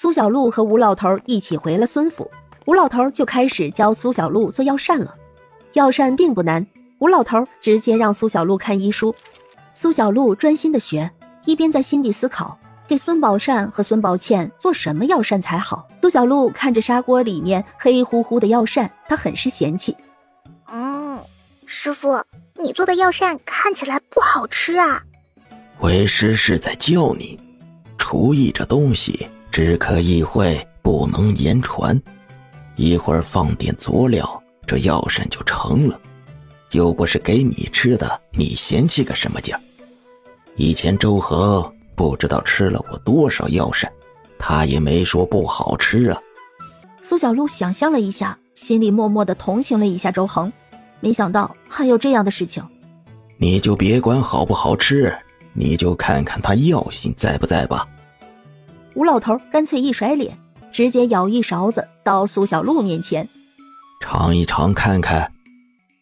苏小璐和吴老头一起回了孙府，吴老头就开始教苏小璐做药膳了。药膳并不难，吴老头直接让苏小璐看医书。苏小璐专心的学，一边在心底思考给孙宝善和孙宝倩做什么药膳才好。苏小璐看着砂锅里面黑乎乎的药膳，她很是嫌弃。师傅，你做的药膳看起来不好吃啊。为师是在教你，厨艺这东西只可意会，不能言传。一会儿放点佐料，这药膳就成了。又不是给你吃的，你嫌弃个什么劲儿？以前周恒不知道吃了我多少药膳，他也没说不好吃啊。苏小璐想象了一下，心里默默地同情了一下周恒，没想到还有这样的事情。你就别管好不好吃，你就看看他药性在不在吧。吴老头干脆一甩脸，直接舀一勺子到苏小璐面前，尝一尝看看。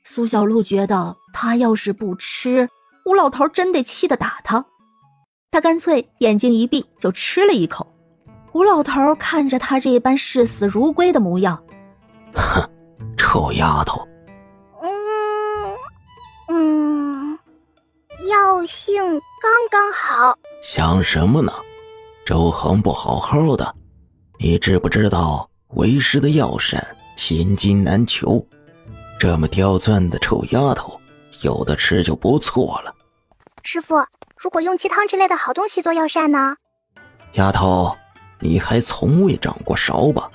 苏小璐觉得他要是不吃，吴老头真得气得打他。他干脆眼睛一闭就吃了一口。吴老头看着他这般视死如归的模样，哼，臭丫头。药性刚刚好。想什么呢？周恒不好好的，你知不知道为师的药膳千金难求？这么刁钻的臭丫头，有的吃就不错了。师傅，如果用鸡汤之类的好东西做药膳呢？丫头，你还从未长过勺吧？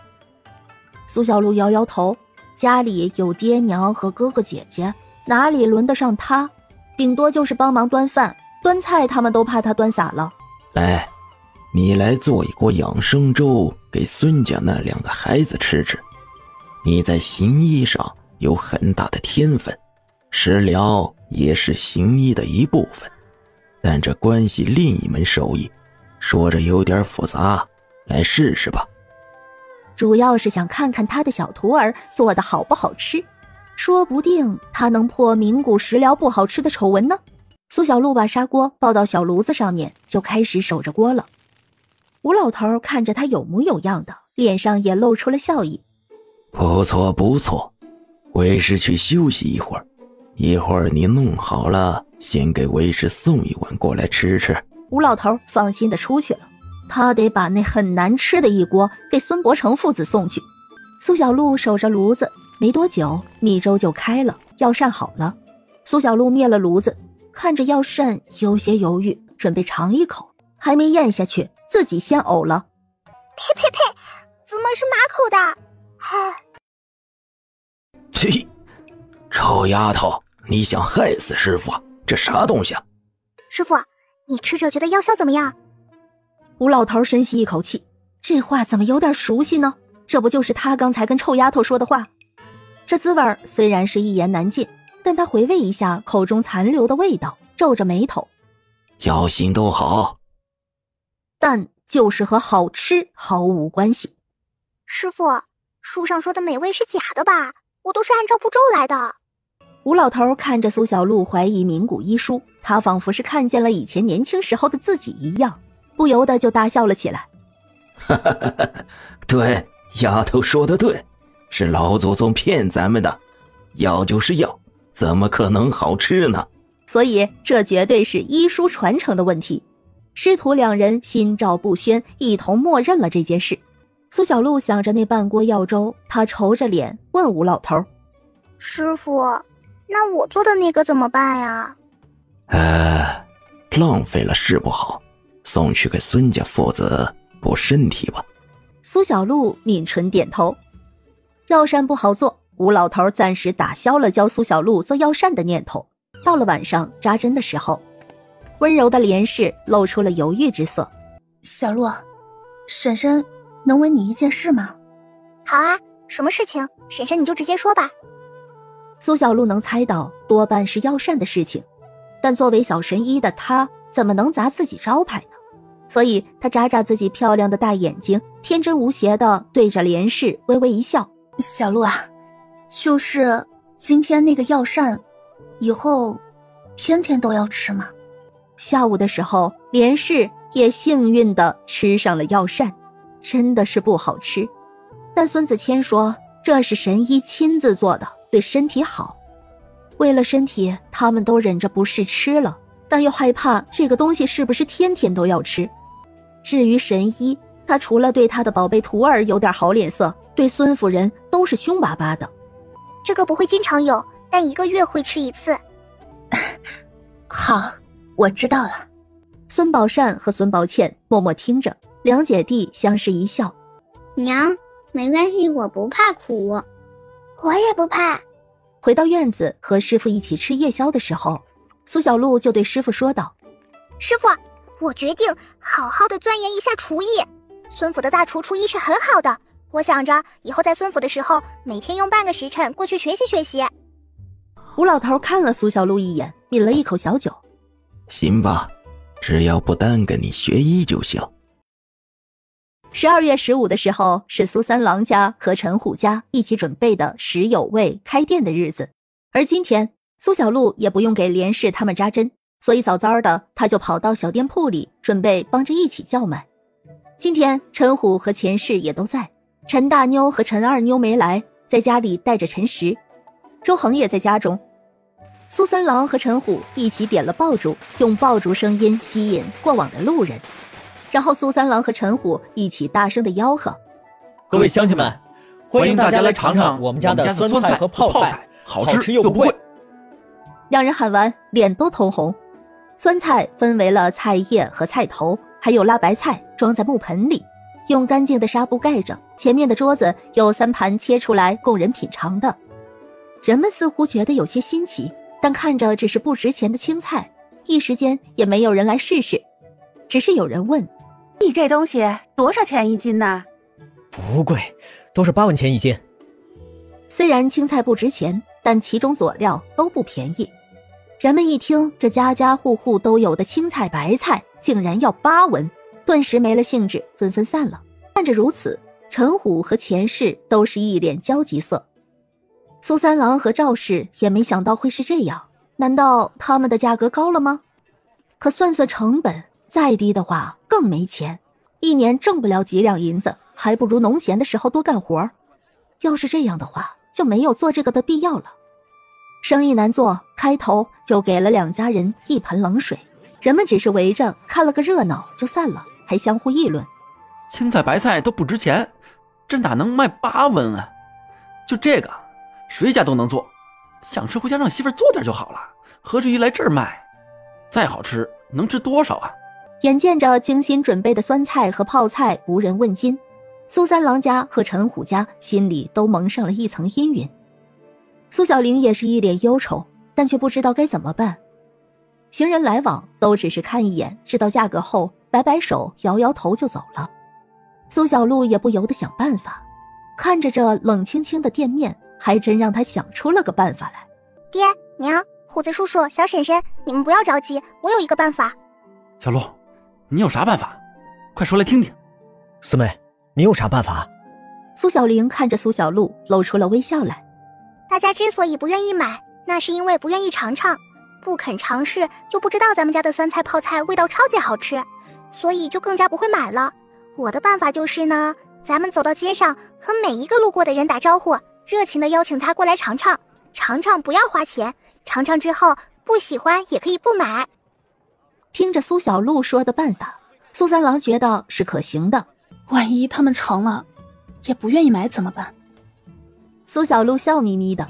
苏小璐摇摇头，家里有爹娘和哥哥姐姐，哪里轮得上他？顶多就是帮忙端饭端菜，他们都怕他端洒了。来，你来做一锅养生粥给孙家那2个孩子吃吃。你在行医上有很大的天分，食疗也是行医的一部分，但这关系另一门手艺，说着有点复杂，来试试吧。主要是想看看他的小徒儿做的好不好吃，说不定他能破名古食疗不好吃的丑闻呢。苏小璐把砂锅抱到小炉子上面，就开始守着锅了。吴老头看着他有模有样的，脸上也露出了笑意。不错不错，为师去休息一会儿，一会儿你弄好了，先给为师送一碗过来吃吃。吴老头放心的出去了，他得把那很难吃的一锅给孙伯承父子送去。苏小璐守着炉子，没多久米粥就开了，药膳好了。苏小璐灭了炉子，看着药膳有些犹豫，准备尝一口，还没咽下去，自己先呕了。呸呸呸，怎么是马口的？呸！臭丫头，你想害死师傅啊？这啥东西啊？师傅，你吃着觉得药效怎么样？吴老头深吸一口气，这话怎么有点熟悉呢？这不就是他刚才跟臭丫头说的话？这滋味虽然是一言难尽，但他回味一下口中残留的味道，皱着眉头。药性都好，但就是和好吃毫无关系。师傅，书上说的美味是假的吧？我都是按照步骤来的。吴老头看着苏小璐怀疑名古医书，他仿佛是看见了以前年轻时候的自己一样，不由得就大笑了起来。对，丫头说的对，是老祖宗骗咱们的，药就是药，怎么可能好吃呢？所以这绝对是医书传承的问题。师徒2人心照不宣，一同默认了这件事。苏小璐想着那半锅药粥，她愁着脸问吴老头：师傅，那我做的那个怎么办呀？浪费了是不好，送去给孙家父子补身体吧。苏小璐抿唇点头。药膳不好做，吴老头暂时打消了教苏小璐做药膳的念头。到了晚上扎针的时候，温柔的莲氏露出了犹豫之色。小璐，婶婶能问你一件事吗？好啊，什么事情？婶婶你就直接说吧。苏小璐能猜到多半是药膳的事情，但作为小神医的她怎么能砸自己招牌呢？所以她眨眨自己漂亮的大眼睛，天真无邪地对着莲氏微微一笑。小璐啊，就是今天那个药膳，以后天天都要吃吗？下午的时候，莲氏也幸运地吃上了药膳。真的是不好吃。但孙子谦说这是神医亲自做的，对身体好。为了身体，他们都忍着不试吃了，但又害怕这个东西是不是天天都要吃。至于神医，他除了对他的宝贝徒儿有点好脸色，对孙夫人都是凶巴巴的。这个不会经常有，但1个月会吃1次。好，我知道了。孙宝善和孙宝倩默默听着，两姐弟相视一笑。娘，没关系，我不怕苦。我也不怕。回到院子和师傅一起吃夜宵的时候，苏小璐就对师傅说道：师傅，我决定好好的钻研一下厨艺。孙府的大厨厨艺是很好的，我想着以后在孙府的时候，每天用半个时辰过去学习学习。吴老头看了苏小璐一眼，抿了一口小酒。行吧，只要不耽搁你学医就行。12月15的时候是苏三郎家和陈虎家一起准备的食有味开店的日子，而今天苏小璐也不用给连氏他们扎针，所以早早的他就跑到小店铺里准备帮着一起叫卖。今天陈虎和钱氏也都在，陈大妞和陈二妞没来，在家里带着陈实，周恒也在家中。苏三郎和陈虎一起点了爆竹，用爆竹声音吸引过往的路人，然后苏三郎和陈虎一起大声的吆喝：各位乡亲们，欢迎大家来尝尝我们家的酸菜和泡菜，好吃又不贵。两人喊完，脸都通红。酸菜分为了菜叶和菜头，还有辣白菜装在木盆里，用干净的纱布盖着，前面的桌子有3盘切出来供人品尝的。人们似乎觉得有些新奇，但看着只是不值钱的青菜，一时间也没有人来试试。只是有人问：你这东西多少钱1斤呢？不贵，都是8文钱1斤。虽然青菜不值钱，但其中佐料都不便宜。人们一听这家家户户都有的青菜白菜竟然要8文，顿时没了兴致，纷纷散了。看着如此，陈虎和钱氏都是一脸焦急色。苏三郎和赵氏也没想到会是这样，难道他们的价格高了吗？可算算成本，再低的话更没钱，一年挣不了几两银子，还不如农闲的时候多干活。要是这样的话，就没有做这个的必要了。生意难做，开头就给了2家人一盆冷水，人们只是围着看了个热闹就散了，还相互议论：青菜白菜都不值钱，这哪能卖8文啊？就这个谁家都能做，想吃回家让媳妇做点就好了，何至于来这儿卖？再好吃能值多少啊？眼见着精心准备的酸菜和泡菜无人问津，苏三郎家和陈虎家心里都蒙上了一层阴云。苏小玲也是一脸忧愁，但却不知道该怎么办。行人来往都只是看一眼，知道价格后摆摆手摇摇头就走了。苏小璐也不由得想办法，看着这冷清清的店面，还真让他想出了个办法来。爹娘，虎子叔叔，小婶婶，你们不要着急，我有一个办法。小璐，你有啥办法？快说来听听。四妹，你有啥办法？苏小玲看着苏小璐露出了微笑来。大家之所以不愿意买，那是因为不愿意尝尝，不肯尝试就不知道咱们家的酸菜泡菜味道超级好吃，所以就更加不会买了。我的办法就是呢，咱们走到街上和每一个路过的人打招呼，热情地邀请他过来尝尝，尝尝不要花钱，尝尝之后不喜欢也可以不买。听着苏小璐说的办法，苏三郎觉得是可行的。万一他们尝了也不愿意买怎么办？苏小璐笑眯眯的：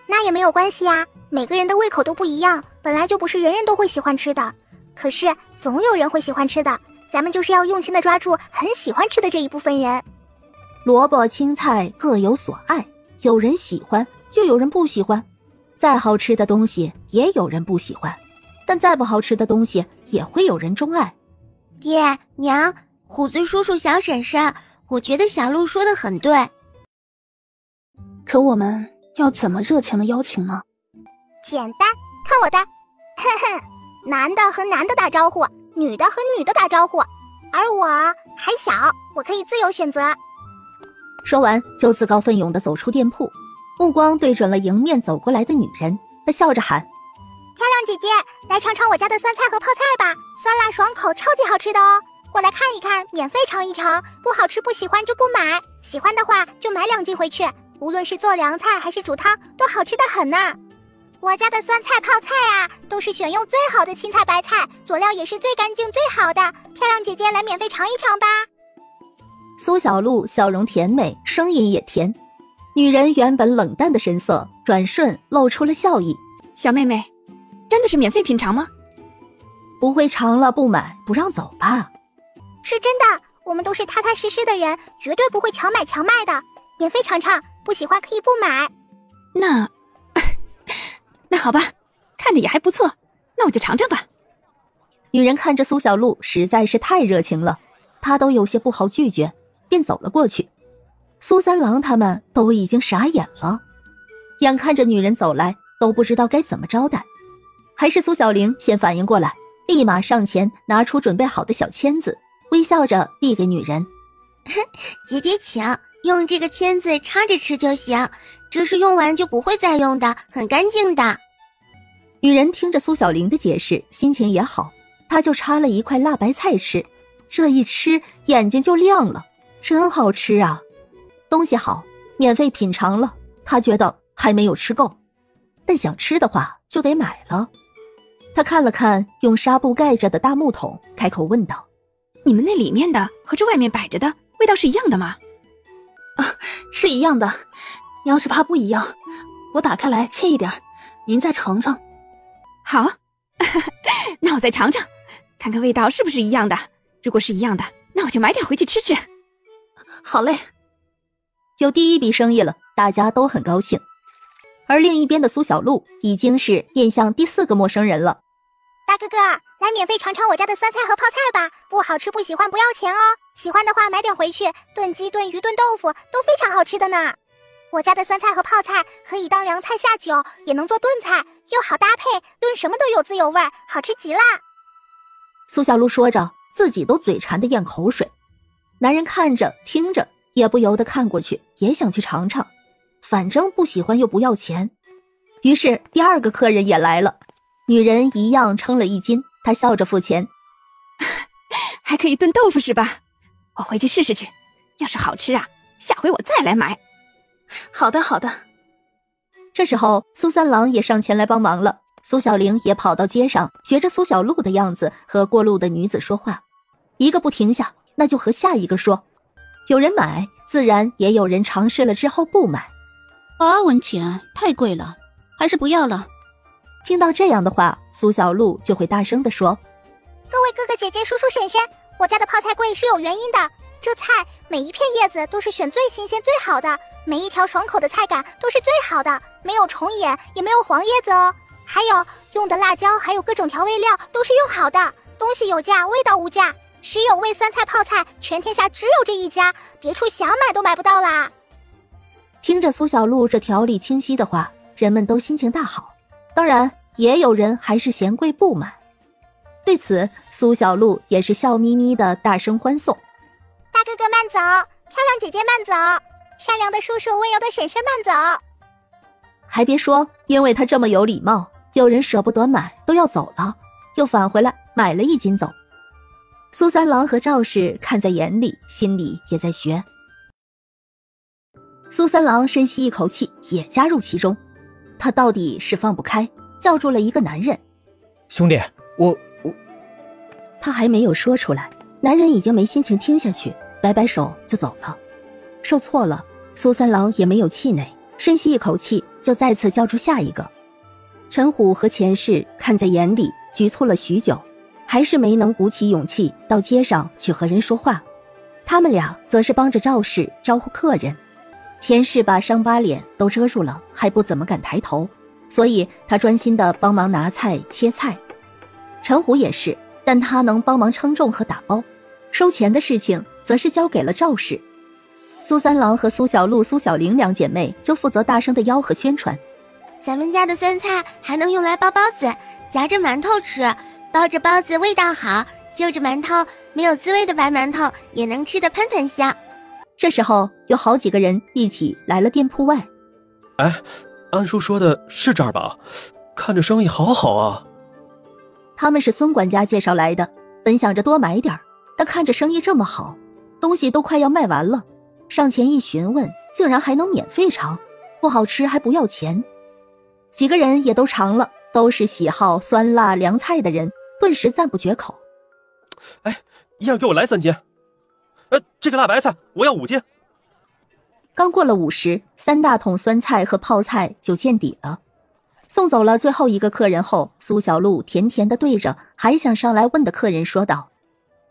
那也没有关系呀，每个人的胃口都不一样，本来就不是人人都会喜欢吃的，可是总有人会喜欢吃的，咱们就是要用心的抓住很喜欢吃的这一部分人。萝卜青菜各有所爱，有人喜欢就有人不喜欢，再好吃的东西也有人不喜欢，但再不好吃的东西也会有人钟爱。爹娘，虎子叔叔，小婶婶，我觉得小璐说的很对。可我们要怎么热情的邀请呢？简单，看我的，哼哼，男的和男的打招呼，女的和女的打招呼，而我还小，我可以自由选择。说完就自告奋勇地走出店铺，目光对准了迎面走过来的女人，他笑着喊：漂亮姐姐，来尝尝我家的酸菜和泡菜吧，酸辣爽口，超级好吃的哦。过来看一看，免费尝一尝，不好吃不喜欢就不买，喜欢的话就买2斤回去。无论是做凉菜还是煮汤，都好吃得很呢。我家的酸菜泡菜啊，都是选用最好的青菜白菜，佐料也是最干净最好的。漂亮姐姐来免费尝一尝吧。苏小璐笑容甜美，声音也甜。女人原本冷淡的神色转瞬露出了笑意。小妹妹，真的是免费品尝吗？不会尝了不买不让走吧？是真的，我们都是踏踏实实的人，绝对不会强买强卖的。免费尝尝，不喜欢可以不买。那好吧，看着也还不错，那我就尝尝吧。女人看着苏小璐实在是太热情了，她都有些不好拒绝，便走了过去。苏三郎他们都已经傻眼了，眼看着女人走来，都不知道该怎么招待。还是苏小玲先反应过来，立马上前拿出准备好的小签子，微笑着递给女人。姐姐请，用这个签子插着吃就行，这是用完就不会再用的，很干净的。女人听着苏小玲的解释，心情也好，她就插了一块辣白菜吃，这一吃眼睛就亮了，真好吃啊！东西好，免费品尝了，她觉得还没有吃够，但想吃的话就得买了。她看了看用纱布盖着的大木桶，开口问道：你们那里面的和这外面摆着的味道是一样的吗？是一样的，你要是怕不一样，我打开来切一点，您再尝尝。好，那我再尝尝，看看味道是不是一样的。如果是一样的，那我就买点回去吃吃。好嘞，有第一笔生意了，大家都很高兴。而另一边的苏小璐已经是面向第4个陌生人了。大哥哥，来免费尝尝我家的酸菜和泡菜吧，不好吃不喜欢不要钱哦。喜欢的话买点回去，炖鸡、炖鱼、炖豆腐都非常好吃的呢。我家的酸菜和泡菜可以当凉菜下酒，也能做炖菜，又好搭配，炖什么都有滋有味，好吃极了。苏小璐说着，自己都嘴馋的咽口水。男人看着听着，也不由得看过去，也想去尝尝，反正不喜欢又不要钱。于是第2个客人也来了，女人一样称了1斤，她笑着付钱。还可以炖豆腐是吧？我回去试试去，要是好吃啊，下回我再来买。好的好的。这时候苏三郎也上前来帮忙了，苏小玲也跑到街上，学着苏小璐的样子和过路的女子说话，一个不停下，那就和下一个说。有人买，自然也有人尝试了之后不买。8文钱太贵了，还是不要了。听到这样的话，苏小璐就会大声地说：各位哥哥姐姐叔叔婶婶，我家的泡菜贵是有原因的，这菜每一片叶子都是选最新鲜最好的，每一条爽口的菜感都是最好的，没有虫眼也没有黄叶子哦。还有用的辣椒还有各种调味料都是用好的，东西有价味道无价，十有味酸菜泡菜全天下只有这一家，别处想买都买不到啦。听着苏小璐这条理清晰的话，人们都心情大好，当然也有人还是嫌贵不买。对此，苏小璐也是笑眯眯的大声欢送：大哥哥慢走，漂亮姐姐慢走，善良的叔叔温柔的婶婶慢走。还别说，因为他这么有礼貌，有人舍不得买都要走了，又返回来买了1斤走。苏三郎和赵氏看在眼里，心里也在学。苏三郎深吸一口气，也加入其中。他到底是放不开，叫住了一个男人：兄弟，我……他还没有说出来，男人已经没心情听下去，摆摆手就走了。受挫了，苏三郎也没有气馁，深吸一口气，就再次叫住下一个。陈虎和钱氏看在眼里，局促了许久，还是没能鼓起勇气到街上去和人说话。他们俩则是帮着赵氏招呼客人。钱氏把伤疤脸都遮住了，还不怎么敢抬头，所以他专心地帮忙拿菜切菜。陈虎也是，但他能帮忙称重和打包，收钱的事情则是交给了赵氏。苏三郎和苏小璐、苏小玲两姐妹就负责大声的吆喝宣传：咱们家的酸菜还能用来包包子，夹着馒头吃，包着包子味道好，就着馒头没有滋味的白馒头也能吃得喷喷香。这时候有好几个人一起来了店铺外。哎，安叔说的是这儿吧？看着生意好好啊。他们是孙管家介绍来的，本想着多买点，但看着生意这么好，东西都快要卖完了，上前一询问，竟然还能免费尝，不好吃还不要钱。几个人也都尝了，都是喜好酸辣凉菜的人，顿时赞不绝口。哎，一样给我来3斤。这个辣白菜我要5斤。刚过了50，3大桶酸菜和泡菜就见底了。送走了最后一个客人后，苏小璐甜甜地对着还想上来问的客人说道：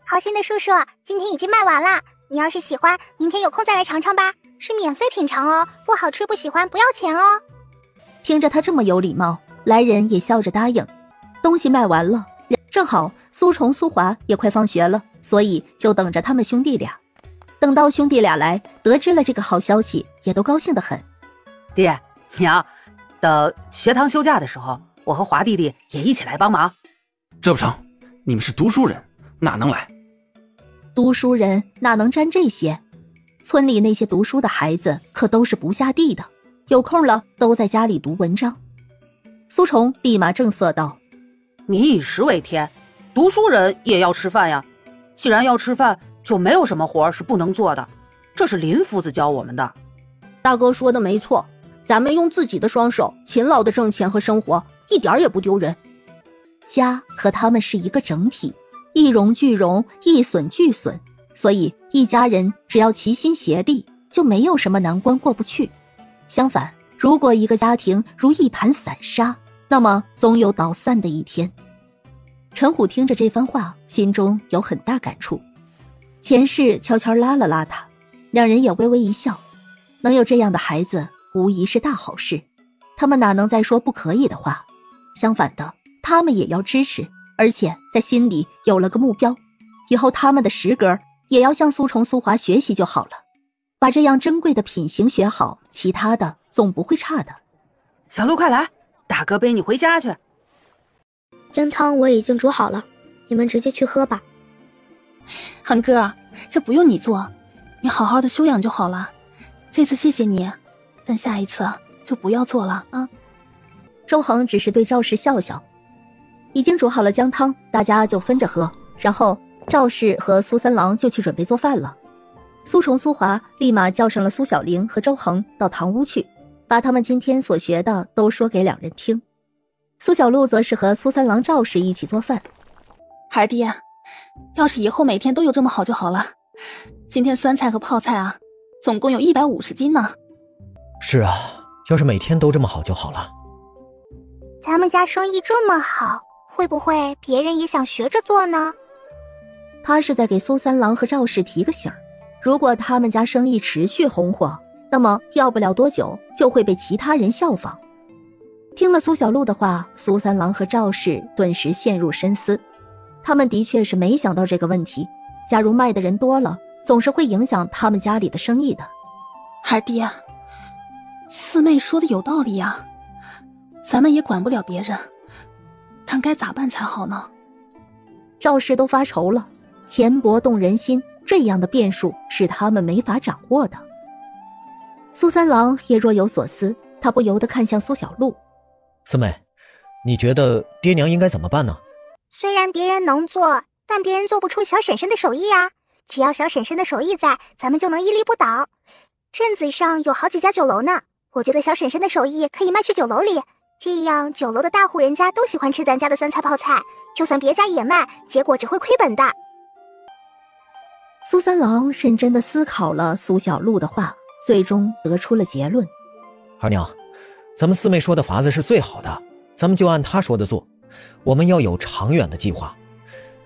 好心的叔叔，今天已经卖完了，你要是喜欢，明天有空再来尝尝吧，是免费品尝哦，不好吃不喜欢不要钱哦。听着他这么有礼貌，来人也笑着答应。东西卖完了，正好苏虫苏华也快放学了，所以就等着他们兄弟俩。等到兄弟俩来，得知了这个好消息，也都高兴得很。爹娘，等学堂休假的时候，我和华弟弟也一起来帮忙。这不成，你们是读书人，哪能来？读书人哪能沾这些？村里那些读书的孩子可都是不下地的，有空了都在家里读文章。苏虫立马正色道：民以食为天，读书人也要吃饭呀。既然要吃饭，就没有什么活是不能做的，这是林夫子教我们的。大哥说的没错，咱们用自己的双手勤劳的挣钱和生活，一点也不丢人。家和他们是一个整体，一荣俱荣，一损俱损，所以一家人只要齐心协力，就没有什么难关过不去。相反，如果一个家庭如一盘散沙，那么总有倒散的一天。陈虎听着这番话，心中有很大感触。前世悄悄拉了拉他，两人也微微一笑。能有这样的孩子，无疑是大好事。他们哪能再说不可以的话？相反的，他们也要支持，而且在心里有了个目标，以后他们的10哥也要向苏虫苏华学习就好了。把这样珍贵的品行学好，其他的总不会差的。小鹿快来，大哥背你回家去。姜汤我已经煮好了，你们直接去喝吧。韩哥，这不用你做，你好好的休养就好了。这次谢谢你，但下一次就不要做了啊。周恒只是对赵氏笑笑。已经煮好了姜汤，大家就分着喝，然后赵氏和苏三郎就去准备做饭了。苏虫苏华立马叫上了苏小玲和周恒到堂屋去，把他们今天所学的都说给两人听。苏小璐则是和苏三郎赵氏一起做饭。孩儿爹，要是以后每天都有这么好就好了。今天酸菜和泡菜啊，总共有150斤呢。是啊，要是每天都这么好就好了。咱们家生意这么好，会不会别人也想学着做呢？他是在给苏三郎和赵氏提个醒儿，如果他们家生意持续红火，那么要不了多久就会被其他人效仿。听了苏小璐的话，苏三郎和赵氏顿时陷入深思。他们的确是没想到这个问题，假如卖的人多了，总是会影响他们家里的生意的。孩儿爹，四妹说的有道理呀，咱们也管不了别人，但该咋办才好呢？赵氏都发愁了，钱帛动人心，这样的变数是他们没法掌握的。苏三郎也若有所思，他不由得看向苏小璐。四妹，你觉得爹娘应该怎么办呢？虽然别人能做，但别人做不出小婶婶的手艺啊。只要小婶婶的手艺在，咱们就能屹立不倒。镇子上有好几家酒楼呢，我觉得小婶婶的手艺可以卖去酒楼里，这样酒楼的大户人家都喜欢吃咱家的酸菜泡菜，就算别家也卖，结果只会亏本的。苏三郎认真地思考了苏小璐的话，最终得出了结论。二娘，咱们四妹说的法子是最好的，咱们就按她说的做。我们要有长远的计划，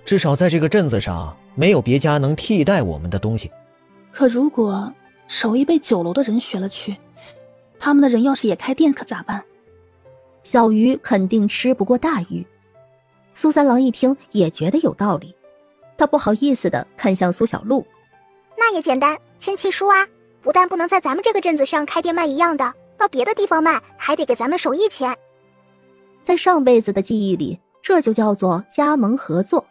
至少在这个镇子上没有别家能替代我们的东西。可如果手艺被酒楼的人学了去，他们的人要是也开店可咋办？小鱼肯定吃不过大鱼。苏三郎一听也觉得有道理，他不好意思地看向苏小璐。那也简单，签契书啊，不但不能在咱们这个镇子上开店卖一样的，到别的地方卖还得给咱们手艺钱。在上辈子的记忆里，这就叫做加盟合作。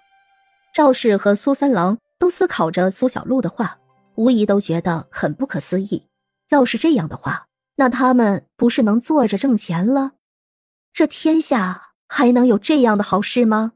赵氏和苏三郎都思考着苏小璐的话，无疑都觉得很不可思议。要是这样的话，那他们不是能坐着挣钱了？这天下还能有这样的好事吗？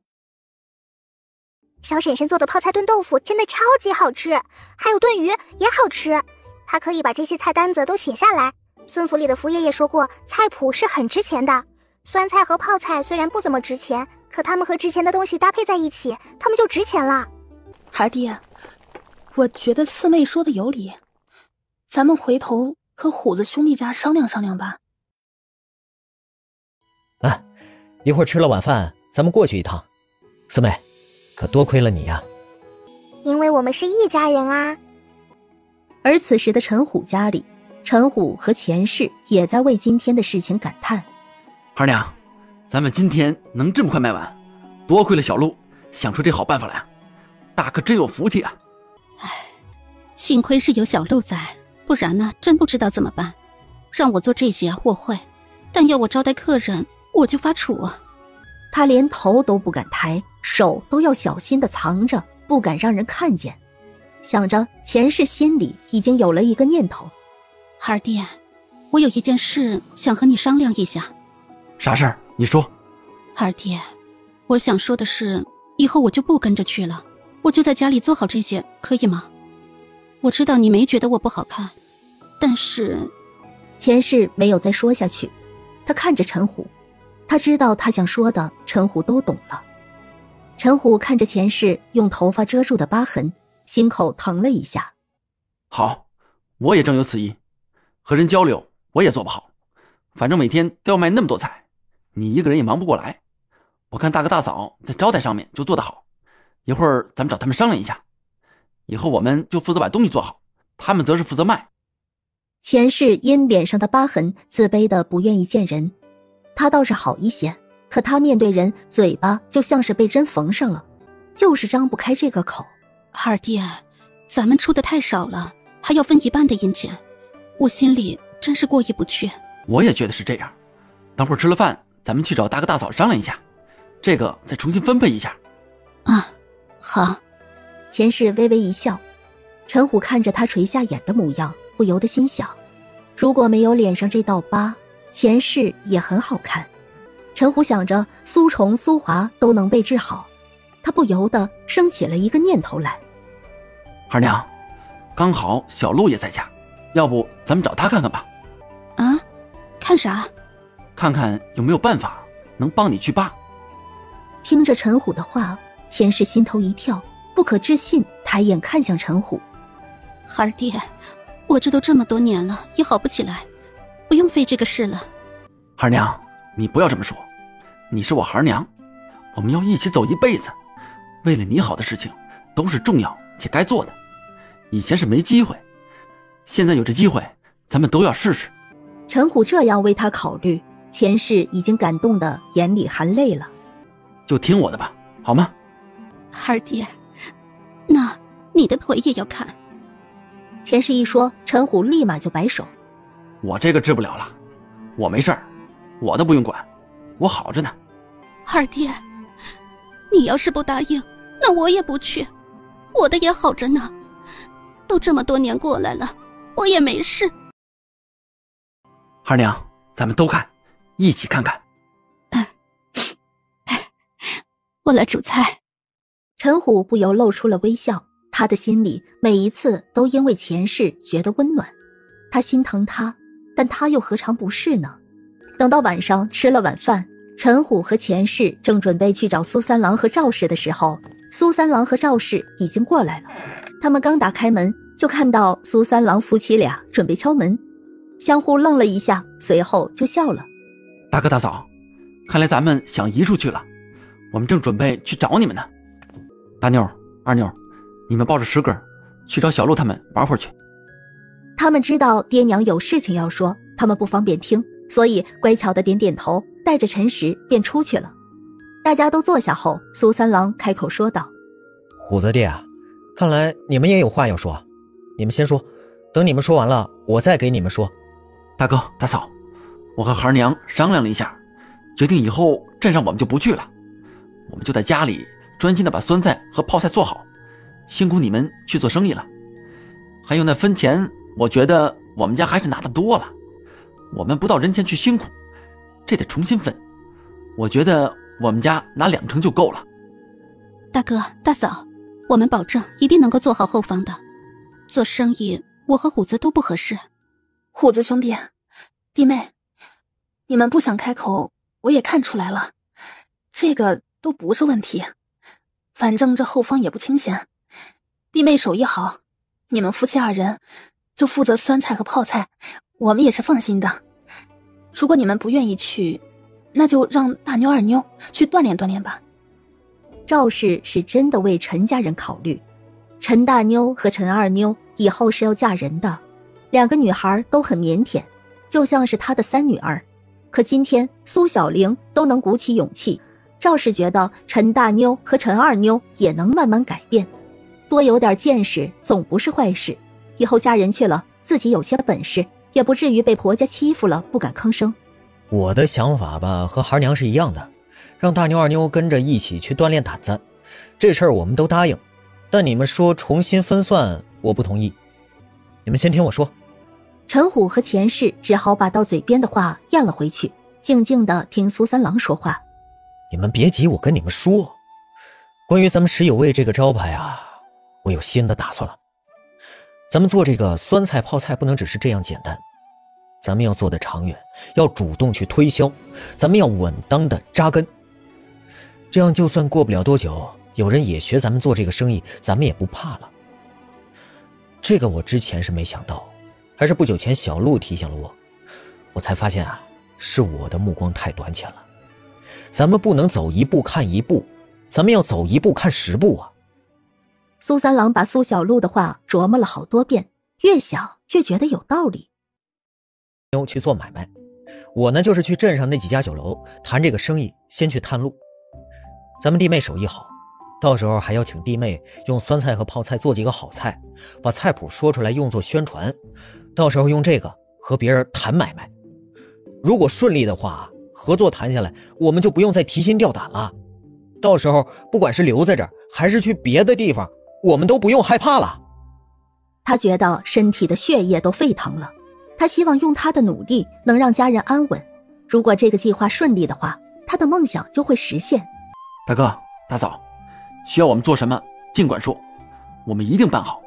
小婶婶做的泡菜炖豆腐真的超级好吃，还有炖鱼也好吃。她可以把这些菜单子都写下来。孙府里的福爷爷说过，菜谱是很值钱的。酸菜和泡菜虽然不怎么值钱，可它们和值钱的东西搭配在一起，它们就值钱了。孩弟，我觉得四妹说的有理，咱们回头和虎子兄弟家商量商量吧。啊，一会儿吃了晚饭，咱们过去一趟。四妹，可多亏了你呀。因为我们是一家人啊。而此时的陈虎家里，陈虎和钱氏也在为今天的事情感叹。二娘，咱们今天能这么快卖完，多亏了小鹿想出这好办法来啊！大哥真有福气啊！唉，幸亏是有小鹿在，不然呢，真不知道怎么办。让我做这些我会，但要我招待客人，我就发怵啊。他连头都不敢抬，手都要小心地藏着，不敢让人看见。想着，钱氏心里已经有了一个念头：二弟，我有一件事想和你商量一下。啥事儿？你说。二弟，我想说的是，以后我就不跟着去了，我就在家里做好这些，可以吗？我知道你没觉得我不好看，但是……钱氏没有再说下去，他看着陈虎，他知道他想说的陈虎都懂了。陈虎看着钱氏用头发遮住的疤痕，心口疼了一下。好，我也正有此意，和人交流我也做不好，反正每天都要卖那么多菜，你一个人也忙不过来。我看大哥大嫂在招待上面就做得好，一会儿咱们找他们商量一下，以后我们就负责把东西做好，他们则是负责卖。钱氏因脸上的疤痕自卑的不愿意见人，他倒是好一些，可他面对人嘴巴就像是被针缝上了，就是张不开这个口。二弟，咱们出的太少了，还要分一半的银钱，我心里真是过意不去。我也觉得是这样，等会儿吃了饭咱们去找大哥大嫂商量一下，这个再重新分配一下。啊，好。钱氏微微一笑，陈虎看着他垂下眼的模样，不由得心想，如果没有脸上这道疤，钱氏也很好看。陈虎想着苏虫、苏华都能被治好，他不由得升起了一个念头来。二娘，刚好小鹿也在家，要不咱们找他看看吧。啊？看啥？看看有没有办法能帮你去疤。听着陈虎的话，钱氏心头一跳，不可置信抬眼看向陈虎。二弟，我这都这么多年了，也好不起来，不用费这个事了。二娘，你不要这么说，你是我孩娘，我们要一起走一辈子，为了你好的事情都是重要且该做的。以前是没机会，现在有这机会，咱们都要试试。陈虎这样为他考虑，钱氏已经感动得眼里含泪了。就听我的吧，好吗？二弟，那你的腿也要看。钱氏一说，陈虎立马就摆手。我这个治不了了，我没事儿，我都不用管，我好着呢。二弟，你要是不答应，那我也不去，我的也好着呢，都这么多年过来了，我也没事。二娘，咱们都看，一起看看。我来煮菜。陈虎不由露出了微笑，他的心里每一次都因为钱氏觉得温暖。他心疼他，但他又何尝不是呢？等到晚上吃了晚饭，陈虎和钱氏正准备去找苏三郎和赵氏的时候，苏三郎和赵氏已经过来了。他们刚打开门，就看到苏三郎夫妻俩准备敲门，相互愣了一下，随后就笑了。大哥大嫂，看来咱们想移出去了，我们正准备去找你们呢。大妞、二妞，你们抱着石个去找小鹿他们玩会儿去。他们知道爹娘有事情要说，他们不方便听，所以乖巧的点点头，带着陈实便出去了。大家都坐下后，苏三郎开口说道：虎子弟啊，看来你们也有话要说，你们先说，等你们说完了，我再给你们说。大哥大嫂，我和孩娘商量了一下，决定以后镇上我们就不去了，我们就在家里专心的把酸菜和泡菜做好，辛苦你们去做生意了。还有那分钱，我觉得我们家还是拿得多了，我们不到人前去辛苦，这得重新分，我觉得我们家拿2成就够了。大哥大嫂，我们保证一定能够做好后方的。做生意我和虎子都不合适。虎子兄弟，弟妹，你们不想开口我也看出来了，这个都不是问题，反正这后方也不清闲。弟妹手艺好，你们夫妻二人就负责酸菜和泡菜，我们也是放心的。如果你们不愿意去，那就让大妞二妞去锻炼锻炼吧。赵氏是真的为陈家人考虑，陈大妞和陈二妞以后是要嫁人的，两个女孩都很腼腆，就像是她的三女儿。可今天苏小玲都能鼓起勇气，赵氏觉得陈大妞和陈二妞也能慢慢改变，多有点见识总不是坏事，以后嫁人去了，自己有些本事，也不至于被婆家欺负了不敢吭声。我的想法吧，和孩娘是一样的，让大妞二妞跟着一起去锻炼胆子，这事儿我们都答应。但你们说重新分算，我不同意。你们先听我说。陈虎和钱氏只好把到嘴边的话咽了回去，静静地听苏三郎说话。你们别急，我跟你们说，关于咱们石有味这个招牌啊，我有新的打算了。咱们做这个酸菜泡菜不能只是这样简单，咱们要做的长远，要主动去推销，咱们要稳当的扎根。这样就算过不了多久，有人也学咱们做这个生意，咱们也不怕了。这个我之前是没想到，还是不久前小鹿提醒了我，我才发现啊，是我的目光太短浅了。咱们不能走一步看一步，咱们要走一步看10步啊。苏三郎把苏小璐的话琢磨了好多遍，越想越觉得有道理。去做买卖，我呢就是去镇上那几家酒楼谈这个生意，先去探路。咱们弟妹手艺好，到时候还要请弟妹用酸菜和泡菜做几个好菜，把菜谱说出来用作宣传，到时候用这个和别人谈买卖。如果顺利的话，合作谈下来，我们就不用再提心吊胆了。到时候不管是留在这儿还是去别的地方，我们都不用害怕了。他觉得身体的血液都沸腾了，他希望用他的努力能让家人安稳。如果这个计划顺利的话，他的梦想就会实现。大哥大嫂，需要我们做什么尽管说，我们一定办好，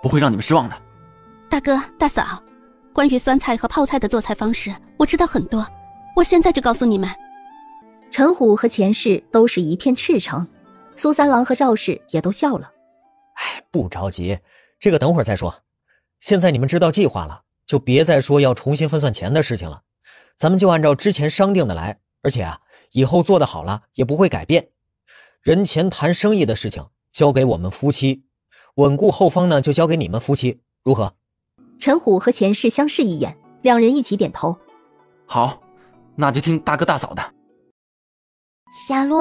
不会让你们失望的。大哥大嫂，关于酸菜和泡菜的做菜方式我知道很多，我现在就告诉你们。陈虎和钱氏都是一片赤诚，苏三郎和赵氏也都笑了。不着急，这个等会儿再说。现在你们知道计划了，就别再说要重新分算钱的事情了，咱们就按照之前商定的来，而且啊，以后做得好了也不会改变。人前谈生意的事情交给我们夫妻，稳固后方呢就交给你们夫妻，如何？陈虎和钱氏相视一眼，两人一起点头。好，那就听大哥大嫂的。小鹿，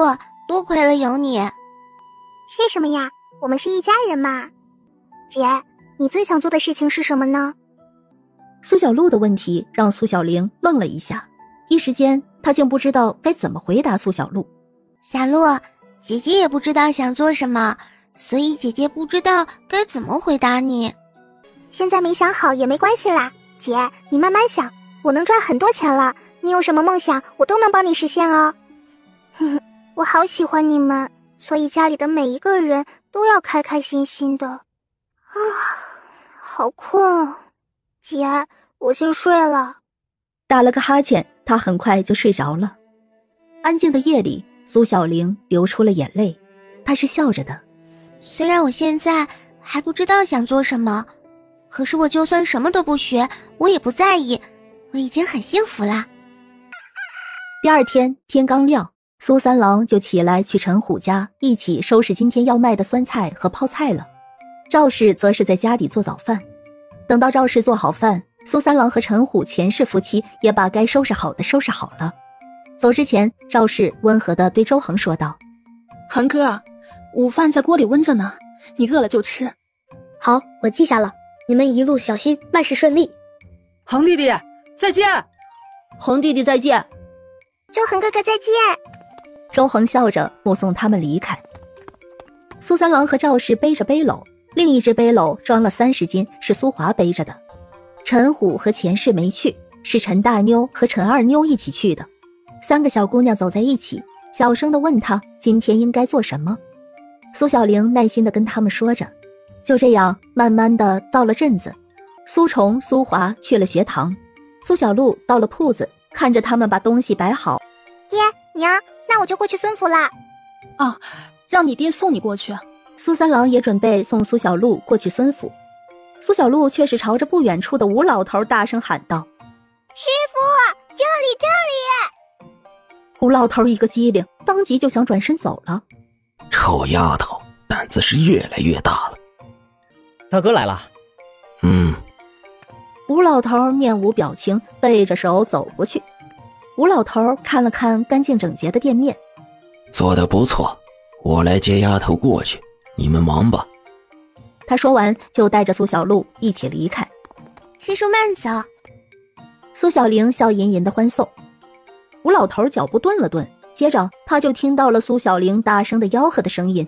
多亏了有你。谢什么呀，我们是一家人嘛。姐，你最想做的事情是什么呢？苏小璐的问题让苏小玲愣了一下，一时间她竟不知道该怎么回答苏小璐。小璐，姐姐也不知道想做什么，所以姐姐不知道该怎么回答你。现在没想好也没关系啦，姐，你慢慢想，我能赚很多钱了，你有什么梦想我都能帮你实现哦。我好喜欢你们，所以家里的每一个人都要开开心心的。好困啊，姐，我先睡了。打了个哈欠，她很快就睡着了。安静的夜里，苏小玲流出了眼泪，她是笑着的。虽然我现在还不知道想做什么，可是我就算什么都不学，我也不在意，我已经很幸福啦。第二天天刚亮，苏三郎就起来去陈虎家一起收拾今天要卖的酸菜和泡菜了。赵氏则是在家里做早饭。等到赵氏做好饭，苏三郎和陈虎钱氏夫妻也把该收拾好的收拾好了。走之前，赵氏温和地对周恒说道：恒哥，午饭在锅里温着呢，你饿了就吃。好，我记下了，你们一路小心，万事顺利。恒弟弟再见。恒弟弟再见。周恒哥哥再见。周恒笑着目送他们离开。苏三郎和赵氏背着背篓，另一只背篓装了30斤，是苏华背着的。陈虎和钱氏没去，是陈大妞和陈二妞一起去的。3个小姑娘走在一起，小声地问她今天应该做什么。苏小玲耐心地跟他们说着。就这样慢慢的到了镇子，苏虫、苏华去了学堂，苏小璐到了铺子，看着他们把东西摆好。爹娘，那我就过去孙府啦。啊，让你爹送你过去。苏三郎也准备送苏小璐过去孙府，苏小璐却是朝着不远处的吴老头大声喊道：师傅，这里！吴老头一个机灵，当即就想转身走了。臭丫头，胆子是越来越大了。大哥来了。吴老头面无表情，背着手走过去。吴老头看了看干净整洁的店面，做得不错，我来接丫头过去，你们忙吧。他说完就带着苏小璐一起离开。师叔慢走。苏小玲笑吟吟的欢送。吴老头脚步顿了顿，接着他就听到了苏小玲大声的吆喝的声音：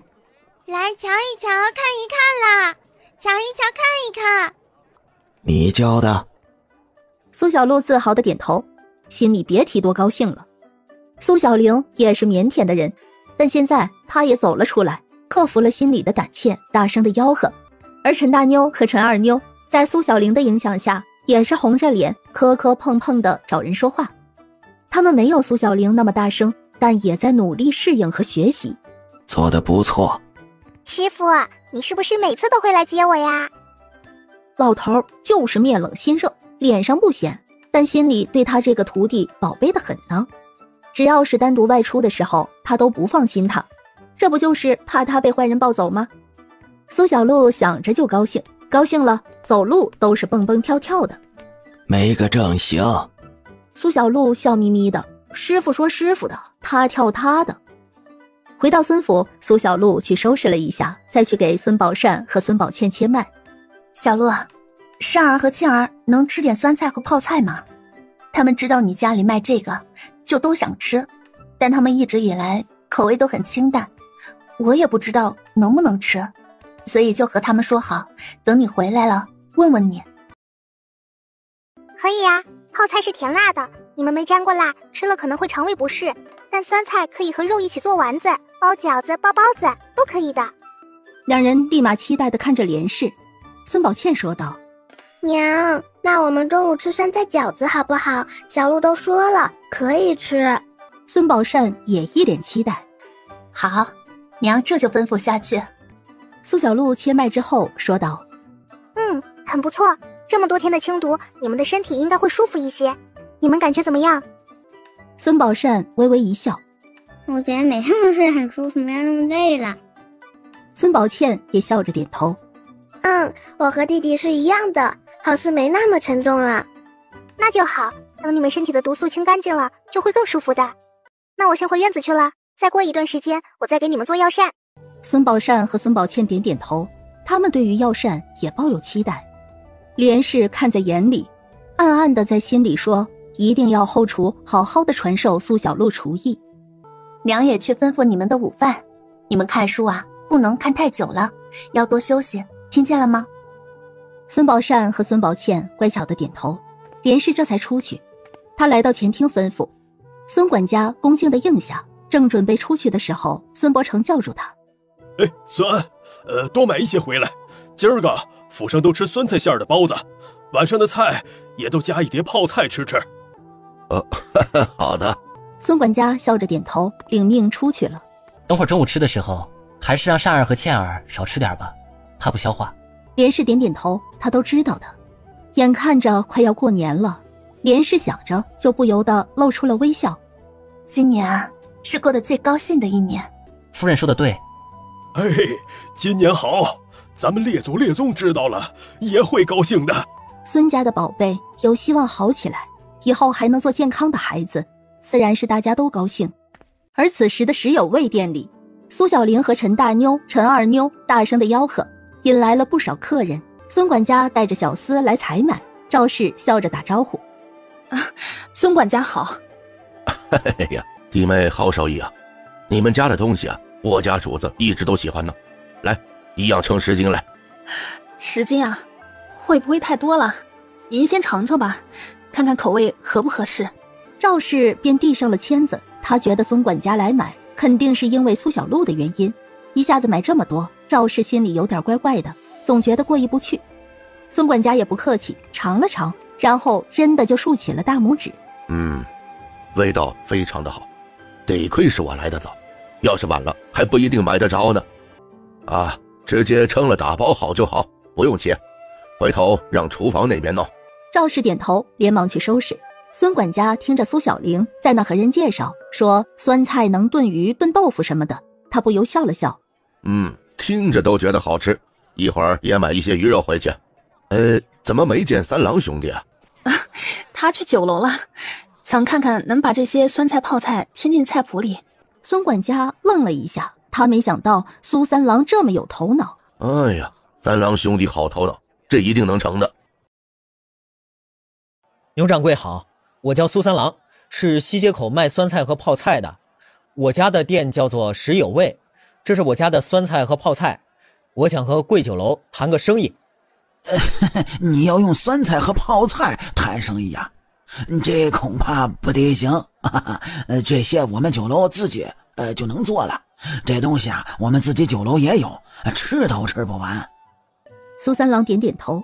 来瞧一瞧，看一看啦，瞧一瞧，看一看。你教的？苏小璐自豪的点头，心里别提多高兴了。苏小玲也是腼腆的人，但现在她也走了出来，克服了心里的胆怯，大声的吆喝。而陈大妞和陈二妞在苏小玲的影响下，也是红着脸磕磕碰碰的找人说话。他们没有苏小玲那么大声，但也在努力适应和学习。做得不错。师傅，你是不是每次都会来接我呀？老头就是面冷心热，脸上不显，但心里对他这个徒弟宝贝的很呢。只要是单独外出的时候，他都不放心他，这不就是怕他被坏人抱走吗？苏小璐想着就高兴，高兴了走路都是蹦蹦跳跳的。没个正形。苏小璐笑眯眯的，师傅说师傅的，他跳他的。回到孙府，苏小璐去收拾了一下，再去给孙宝善和孙宝倩切脉。小璐，善儿和倩儿能吃点酸菜和泡菜吗？他们知道你家里卖这个，就都想吃，但他们一直以来口味都很清淡，我也不知道能不能吃，所以就和他们说好，等你回来了问问你。可以呀，泡菜是甜辣的，你们没沾过辣，吃了可能会肠胃不适，但酸菜可以和肉一起做丸子、包饺子、包包子都可以的。两人立马期待地看着连氏。孙宝倩说道：娘，那我们中午吃酸菜饺子好不好？小璐都说了可以吃。孙宝善也一脸期待。好，娘这就吩咐下去。苏小璐切脉之后说道：很不错，这么多天的清毒，你们的身体应该会舒服一些，你们感觉怎么样？孙宝善微微一笑：我觉得每天都睡很舒服，没有那么累了。孙宝倩也笑着点头：我和弟弟是一样的，好似没那么沉重了。那就好，等你们身体的毒素清干净了，就会更舒服的。那我先回院子去了，再过一段时间我再给你们做药膳。孙宝善和孙宝倩点点头，他们对于药膳也抱有期待。连氏看在眼里，暗暗的在心里说，一定要后厨好好的传授苏小璐厨艺。娘也去吩咐你们的午饭，你们看书啊，不能看太久了，要多休息，听见了吗？孙宝善和孙宝倩乖巧的点头，连氏这才出去。他来到前厅吩咐，孙管家恭敬的应下，正准备出去的时候，孙伯承叫住他：孙安，多买一些回来，今儿个府上都吃酸菜馅的包子，晚上的菜也都加一碟泡菜吃吃。好的。孙管家笑着点头，领命出去了。等会儿中午吃的时候，还是让善儿和倩儿少吃点吧，怕不消化。连氏点点头，他都知道的。眼看着快要过年了，连氏想着就不由得露出了微笑。今年啊，是过得最高兴的一年。夫人说的对。今年好，咱们列祖列宗知道了也会高兴的。孙家的宝贝有希望好起来，以后还能做健康的孩子，自然是大家都高兴。而此时的石有味店里，苏小玲和陈大妞、陈二妞大声的吆喝，引来了不少客人。孙管家带着小厮来采买，赵氏笑着打招呼：孙管家好。哎呀，弟妹好手艺啊，你们家的东西啊，我家主子一直都喜欢呢。来，一样称10斤来。10斤啊，会不会太多了？您先尝尝吧，看看口味合不合适。赵氏便递上了签子，他觉得孙管家来买肯定是因为苏小璐的原因，一下子买这么多，赵氏心里有点怪怪的，总觉得过意不去。孙管家也不客气，尝了尝，然后真的就竖起了大拇指。味道非常的好，得亏是我来得早，要是晚了还不一定买得着呢。直接称了打包好就好，不用切，回头让厨房那边弄。赵氏点头，连忙去收拾。孙管家听着苏小玲在那和人介绍说酸菜能炖鱼炖豆腐什么的，他不由笑了笑。听着都觉得好吃，一会儿也买一些鱼肉回去。怎么没见三郎兄弟啊？他去酒楼了，想看看能把这些酸菜泡菜添进菜谱里。孙管家愣了一下，他没想到苏三郎这么有头脑。哎呀，三郎兄弟好头脑，这一定能成的。牛掌柜好，我叫苏三郎，是西街口卖酸菜和泡菜的。我家的店叫做食有味，这是我家的酸菜和泡菜，我想和贵酒楼谈个生意。你要用酸菜和泡菜谈生意呀？这恐怕不得行。这些我们酒楼自己就能做了，这东西啊我们自己酒楼也有，吃都吃不完。苏三郎点点头，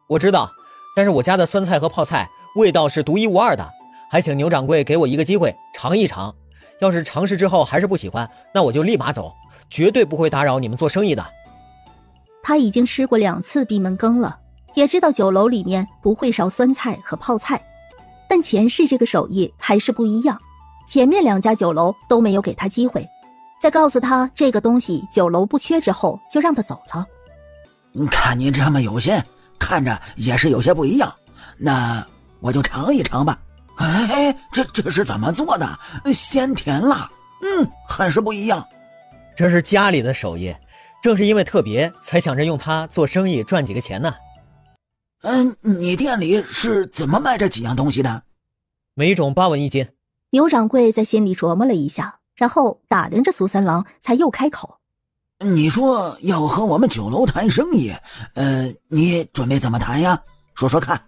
我知道，但是我家的酸菜和泡菜味道是独一无二的，还请牛掌柜给我一个机会尝一尝，要是尝试之后还是不喜欢，那我就立马走，绝对不会打扰你们做生意的。他已经吃过2次闭门羹了，也知道酒楼里面不会烧酸菜和泡菜，但前世这个手艺还是不一样，前面2家酒楼都没有给他机会，在告诉他这个东西酒楼不缺之后就让他走了。看你这么有心，看着也是有些不一样，那我就尝一尝吧。这是怎么做的？鲜甜辣，很是不一样。这是家里的手艺，正是因为特别才想着用它做生意赚几个钱呢。你店里是怎么卖这几样东西的？每种8文1斤。牛掌柜在心里琢磨了一下，然后打量着苏三郎，才又开口。你说要和我们酒楼谈生意，你准备怎么谈呀？说说看。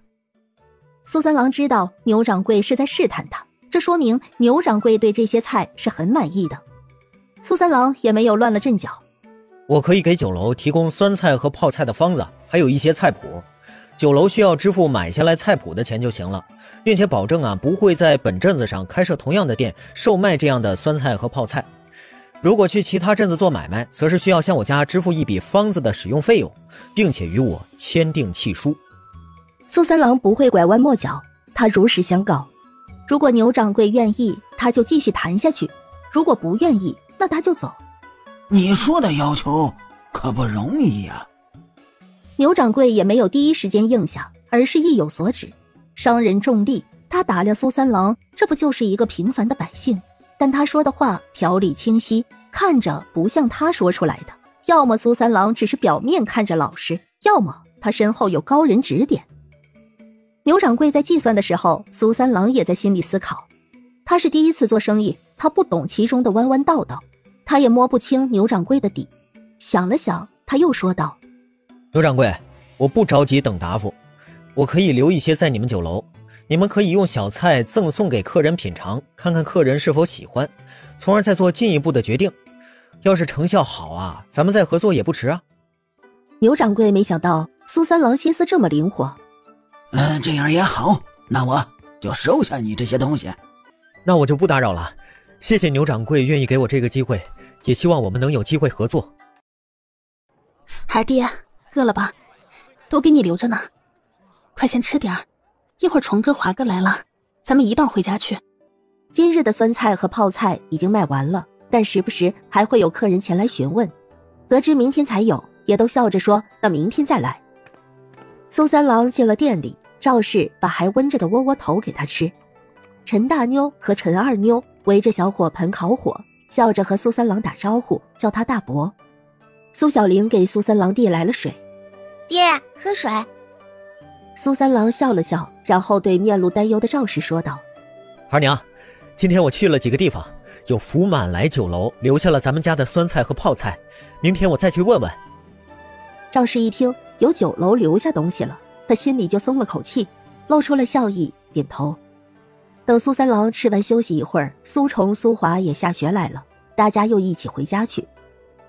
苏三郎知道牛掌柜是在试探他，这说明牛掌柜对这些菜是很满意的。苏三郎也没有乱了阵脚。我可以给酒楼提供酸菜和泡菜的方子，还有一些菜谱，酒楼需要支付买下来菜谱的钱就行了，并且保证不会在本镇子上开设同样的店售卖这样的酸菜和泡菜。如果去其他镇子做买卖，则是需要向我家支付一笔方子的使用费用，并且与我签订契书。苏三郎不会拐弯抹角，他如实相告，如果牛掌柜愿意，他就继续谈下去，如果不愿意，那他就走。你说的要求可不容易呀。牛掌柜也没有第一时间应下，而是意有所指。商人重利，他打量苏三郎，这不就是一个平凡的百姓，但他说的话条理清晰，看着不像他说出来的。要么苏三郎只是表面看着老实，要么他身后有高人指点。牛掌柜在计算的时候，苏三郎也在心里思考。他是第一次做生意，他不懂其中的弯弯道道，他也摸不清牛掌柜的底。想了想，他又说道：牛掌柜，我不着急等答复，我可以留一些在你们酒楼，你们可以用小菜赠送给客人品尝，看看客人是否喜欢，从而再做进一步的决定。要是成效好咱们再合作也不迟啊。牛掌柜没想到苏三郎心思这么灵活。这样也好，那我就收下你这些东西。那我就不打扰了，谢谢牛掌柜愿意给我这个机会，也希望我们能有机会合作。孩儿爹，饿了吧？都给你留着呢，快先吃点儿，一会儿虫哥华哥来了，咱们一道回家去。今日的酸菜和泡菜已经卖完了，但时不时还会有客人前来询问，得知明天才有，也都笑着说那明天再来。苏三郎进了店里，赵氏把还温着的窝窝头给他吃。陈大妞和陈二妞围着小火盆烤火，笑着和苏三郎打招呼，叫他大伯。苏小玲给苏三郎递来了水。爹，喝水。苏三郎笑了笑，然后对面露担忧的赵氏说道：二娘，今天我去了几个地方，有福满来酒楼留下了咱们家的酸菜和泡菜，明天我再去问问。赵氏一听有酒楼留下东西了，他心里就松了口气，露出了笑意，点头。等苏三郎吃完休息一会儿，苏虫、苏华也下学来了，大家又一起回家去。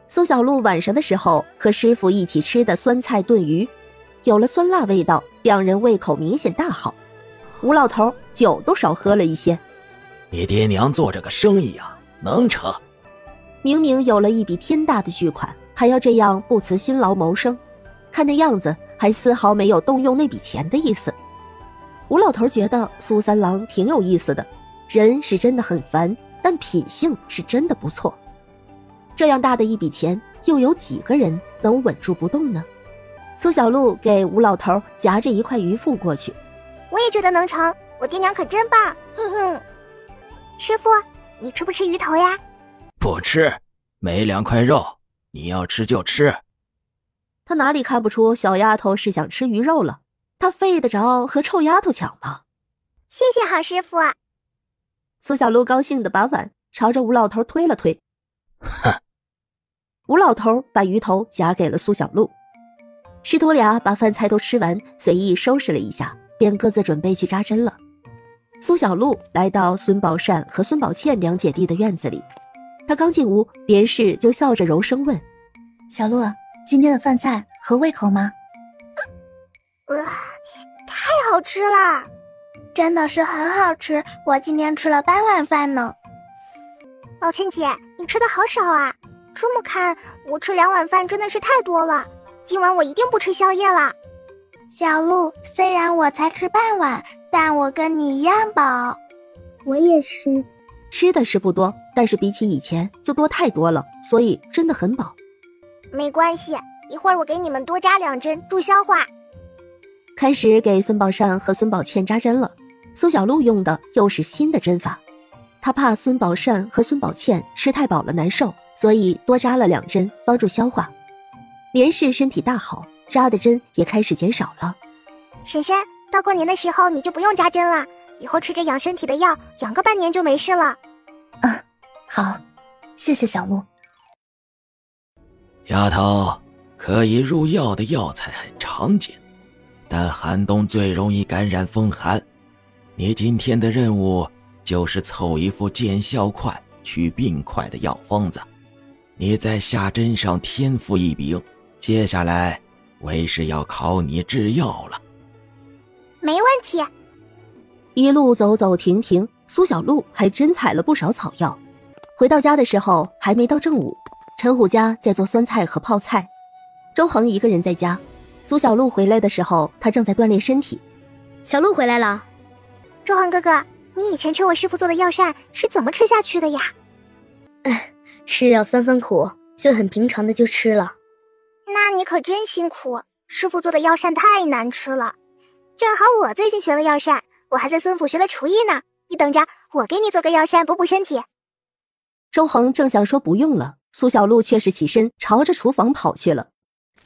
苏小璐晚上的时候和师傅一起吃的酸菜炖鱼，有了酸辣味道，两人胃口明显大好。吴老头酒都少喝了一些。你爹娘做这个生意啊，能成。明明有了一笔天大的巨款，还要这样不辞辛劳谋生，看那样子还丝毫没有动用那笔钱的意思。吴老头觉得苏三郎挺有意思的，人是真的很烦，但品性是真的不错。这样大的一笔钱，又有几个人能稳住不动呢？苏小璐给吴老头夹着一块鱼腹过去。我也觉得能成，我爹娘可真棒，哼哼。师傅，你吃不吃鱼头呀？不吃，没2块肉，你要吃就吃。他哪里看不出小丫头是想吃鱼肉了？他费得着和臭丫头抢吗？谢谢好师傅。苏小璐高兴地把碗朝着吴老头推了推。哼！吴老头把鱼头夹给了苏小璐。师徒俩把饭菜都吃完，随意收拾了一下，便各自准备去扎针了。苏小璐来到孙宝善和孙宝倩两姐弟的院子里，她刚进屋，连氏就笑着柔声问：“小璐，今天的饭菜合胃口吗？”太好吃了，真的是很好吃，我今天吃了半碗饭呢。宝倩姐，你吃的好少啊，这么看，我吃2碗饭真的是太多了，今晚我一定不吃宵夜了。小璐，虽然我才吃半碗，但我跟你一样饱。我也是。吃的是不多，但是比起以前就多太多了，所以真的很饱。没关系，一会儿我给你们多扎2针助消化。开始给孙宝善和孙宝倩扎针了，苏小璐用的又是新的针法。她怕孙宝善和孙宝倩吃太饱了难受，所以多扎了2针帮助消化。连氏身体大好，扎的针也开始减少了。婶婶，到过年的时候你就不用扎针了，以后吃着养身体的药，养个半年就没事了。好，谢谢小璐。丫头，可以入药的药材很常见，但寒冬最容易感染风寒。你今天的任务就是凑一副见效快、去病快的药方子。你在下针上天赋异禀，接下来为是要考你制药了。没问题。一路走走停停，苏小璐还真采了不少草药。回到家的时候还没到正午，陈虎家在做酸菜和泡菜，周恒一个人在家。苏小璐回来的时候，他正在锻炼身体。小璐回来了。周恒哥哥，你以前吃我师傅做的药膳是怎么吃下去的呀？是药3分苦，就很平常的就吃了。那你可真辛苦，师傅做的药膳太难吃了。正好我最近学了药膳，我还在孙府学了厨艺呢。你等着，我给你做个药膳补补身体。周恒正想说不用了，苏小璐却是起身朝着厨房跑去了。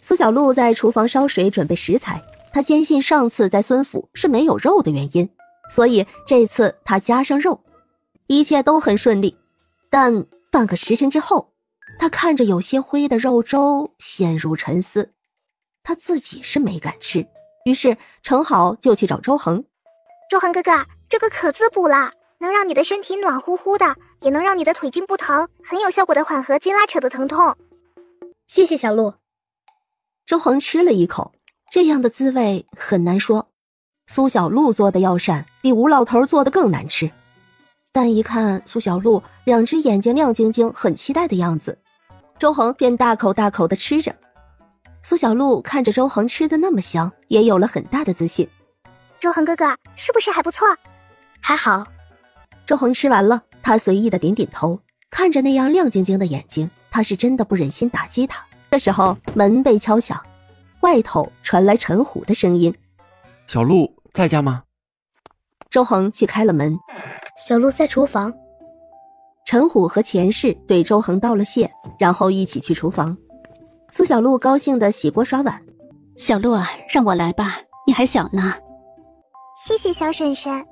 苏小璐在厨房烧水准备食材，她坚信上次在孙府是没有肉的原因，所以这次她加上肉，一切都很顺利。但半个时辰之后，她看着有些灰的肉粥陷入沉思。她自己是没敢吃，于是盛好就去找周恒。周恒哥哥，这个可滋补了，能让你的身体暖乎乎的，也能让你的腿筋不疼，很有效果的缓和筋拉扯的疼痛。谢谢小璐。周恒吃了一口，这样的滋味很难说。苏小璐做的药膳比吴老头做的更难吃，但一看苏小璐2只眼睛亮晶晶很期待的样子，周恒便大口大口地吃着。苏小璐看着周恒吃的那么香，也有了很大的自信。周恒哥哥，是不是还不错？还好。周恒吃完了，他随意的点点头，看着那样亮晶晶的眼睛，他是真的不忍心打击他。这时候门被敲响，外头传来陈虎的声音：“小璐在家吗？”周恒去开了门。小璐在厨房。陈虎和钱氏对周恒道了谢，然后一起去厨房。苏小璐高兴地洗锅刷碗。小璐啊，让我来吧，你还小呢。谢谢小婶婶。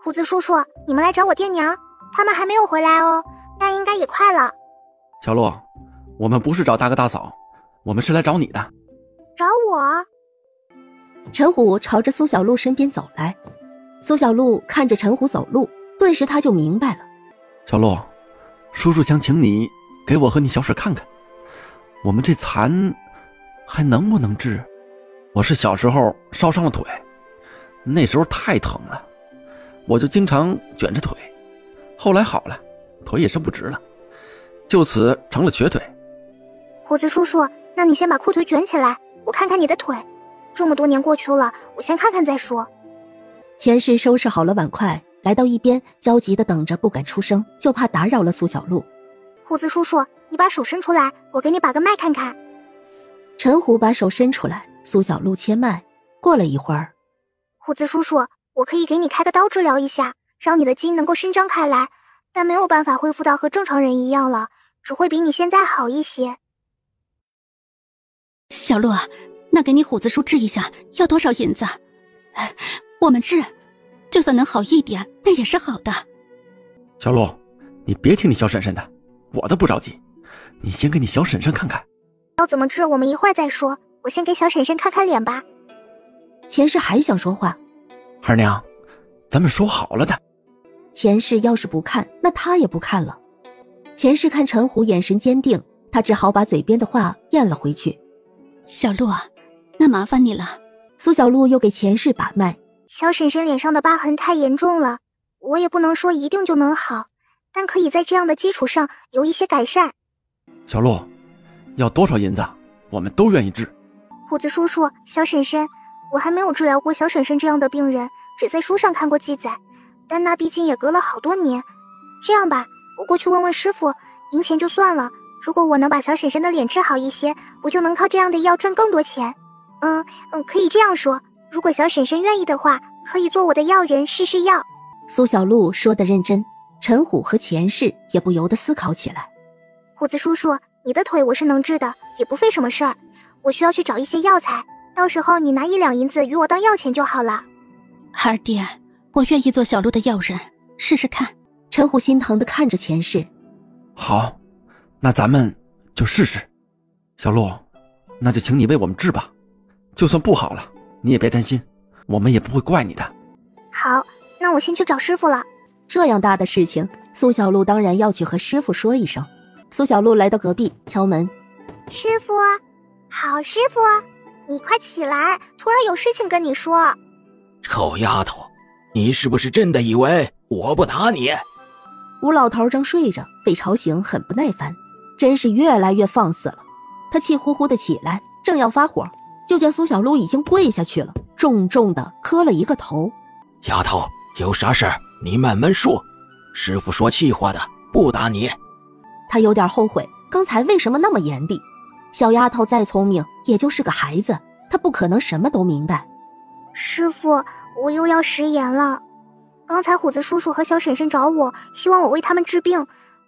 虎子叔叔，你们来找我爹娘，他们还没有回来哦，但应该也快了。小璐，我们不是找大哥大嫂，我们是来找你的。找我？陈虎朝着苏小璐身边走来。苏小璐看着陈虎走路，顿时他就明白了。小璐，叔叔想请你给我和你小婶看看，我们这残还能不能治？我是小时候烧伤了腿，那时候太疼了，我就经常卷着腿，后来好了，腿也伸不直了，就此成了瘸腿。虎子叔叔，那你先把裤腿卷起来，我看看你的腿。这么多年过去了，我先看看再说。钱氏收拾好了碗筷，来到一边，焦急地等着，不敢出声，就怕打扰了苏小璐。虎子叔叔，你把手伸出来，我给你把个脉看看。陈虎把手伸出来，苏小璐切脉。过了一会儿，虎子叔叔，我可以给你开个刀治疗一下，让你的筋能够伸张开来，但没有办法恢复到和正常人一样了，只会比你现在好一些。小璐啊，那给你虎子叔治一下要多少银子？我们治，就算能好一点，那也是好的。小璐，你别听你小婶婶的，我都不着急，你先给你小婶婶看看。要怎么治我们一会儿再说，我先给小婶婶看看脸吧。钱氏还想说话。二娘，咱们说好了的。钱氏要是不看，那他也不看了。钱氏看陈虎眼神坚定，他只好把嘴边的话咽了回去。小璐啊，那麻烦你了。苏小璐又给钱氏把脉。小婶婶脸上的疤痕太严重了，我也不能说一定就能好，但可以在这样的基础上有一些改善。小璐，要多少银子我们都愿意治。虎子叔叔，小婶婶，我还没有治疗过小婶婶这样的病人，只在书上看过记载，但那毕竟也隔了好多年。这样吧，我过去问问师傅，银钱就算了，如果我能把小婶婶的脸治好一些，我就能靠这样的药赚更多钱。可以这样说，如果小婶婶愿意的话，可以做我的药人试试药。苏小璐说得认真，陈虎和钱氏也不由得思考起来。虎子叔叔，你的腿我是能治的，也不费什么事儿，我需要去找一些药材，到时候你拿1两银子与我当药钱就好了。二弟，我愿意做小璐的药人，试试看。陈虎心疼地看着钱氏。好，那咱们就试试。小璐，那就请你为我们治吧，就算不好了，你也别担心，我们也不会怪你的。好，那我先去找师傅了。这样大的事情，苏小璐当然要去和师傅说一声。苏小璐来到隔壁敲门。师傅，好师傅，你快起来，徒儿有事情跟你说。臭丫头，你是不是真的以为我不打你？吴老头正睡着，被吵醒，很不耐烦，真是越来越放肆了。他气呼呼地起来，正要发火，就见苏小璐已经跪下去了，重重地磕了一个头。丫头，有啥事儿你慢慢说，师傅说气话的，不打你。他有点后悔刚才为什么那么严厉。小丫头再聪明，也就是个孩子，她不可能什么都明白。师傅，我又要食言了。刚才虎子叔叔和小婶婶找我，希望我为他们治病。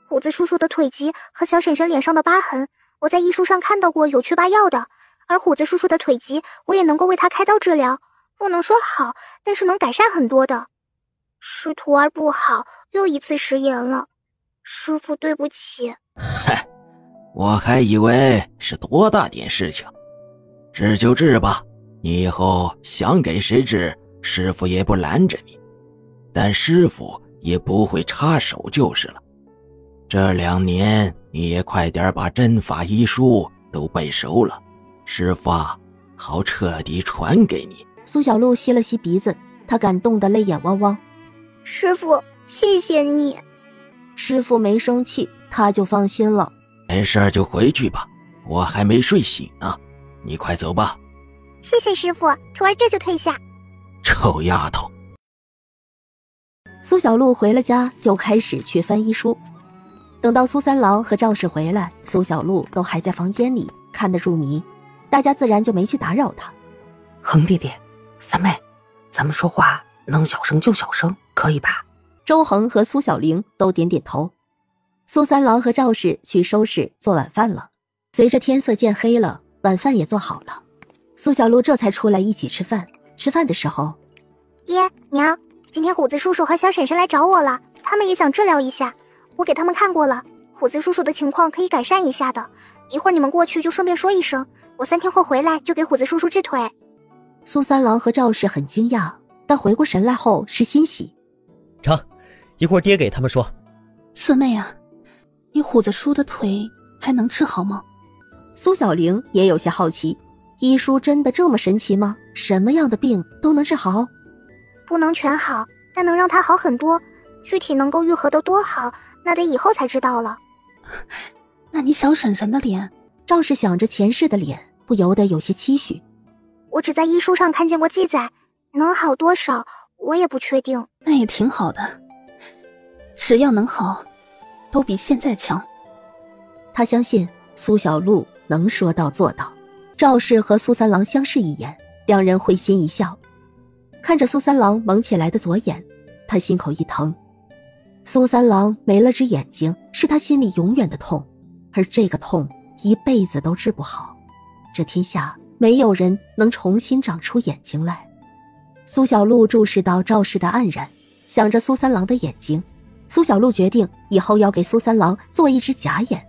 虎子叔叔的腿疾和小婶婶脸上的疤痕，我在医书上看到过有去疤药的，而虎子叔叔的腿疾，我也能够为他开刀治疗，不能说好，但是能改善很多的。是徒儿不好，又一次食言了，师傅对不起。嗨，我还以为是多大点事情，治就治吧，你以后想给谁治，师傅也不拦着你，但师傅也不会插手就是了。这2年你也快点把针法医书都背熟了，师傅好彻底传给你。苏小璐吸了吸鼻子，她感动得泪眼汪汪。师傅，谢谢你。师傅没生气，他就放心了。没事就回去吧，我还没睡醒呢，你快走吧。谢谢师傅，徒儿这就退下。臭丫头。苏小璐回了家，就开始去翻医书。等到苏三郎和赵氏回来，苏小璐都还在房间里看得入迷，大家自然就没去打扰他。恒弟弟，三妹，咱们说话能小声就小声，可以吧？周恒和苏小玲都点点头。苏三郎和赵氏去收拾做晚饭了。随着天色渐黑了，晚饭也做好了，苏小璐这才出来一起吃饭。吃饭的时候，爷娘，今天虎子叔叔和小婶婶来找我了，他们也想治疗一下，我给他们看过了，虎子叔叔的情况可以改善一下的，一会儿你们过去就顺便说一声，我3天后回来就给虎子叔叔治腿。苏三郎和赵氏很惊讶，但回过神来后是欣喜。成，一会儿爹给他们说。四妹啊，你虎子叔的腿还能治好吗？苏小玲也有些好奇，医书真的这么神奇吗？什么样的病都能治好？不能全好，但能让它好很多。具体能够愈合得多好，那得以后才知道了。那你小婶婶的脸？赵氏想着前世的脸，不由得有些期许。我只在医书上看见过记载，能好多少我也不确定。那也挺好的，只要能好，都比现在强。他相信苏小璐能说到做到。赵氏和苏三郎相视一眼，两人会心一笑。看着苏三郎蒙起来的左眼，他心口一疼。苏三郎没了只眼睛，是他心里永远的痛，而这个痛一辈子都治不好。这天下没有人能重新长出眼睛来。苏小璐注视到赵氏的黯然，想着苏三郎的眼睛，苏小璐决定以后要给苏三郎做一只假眼。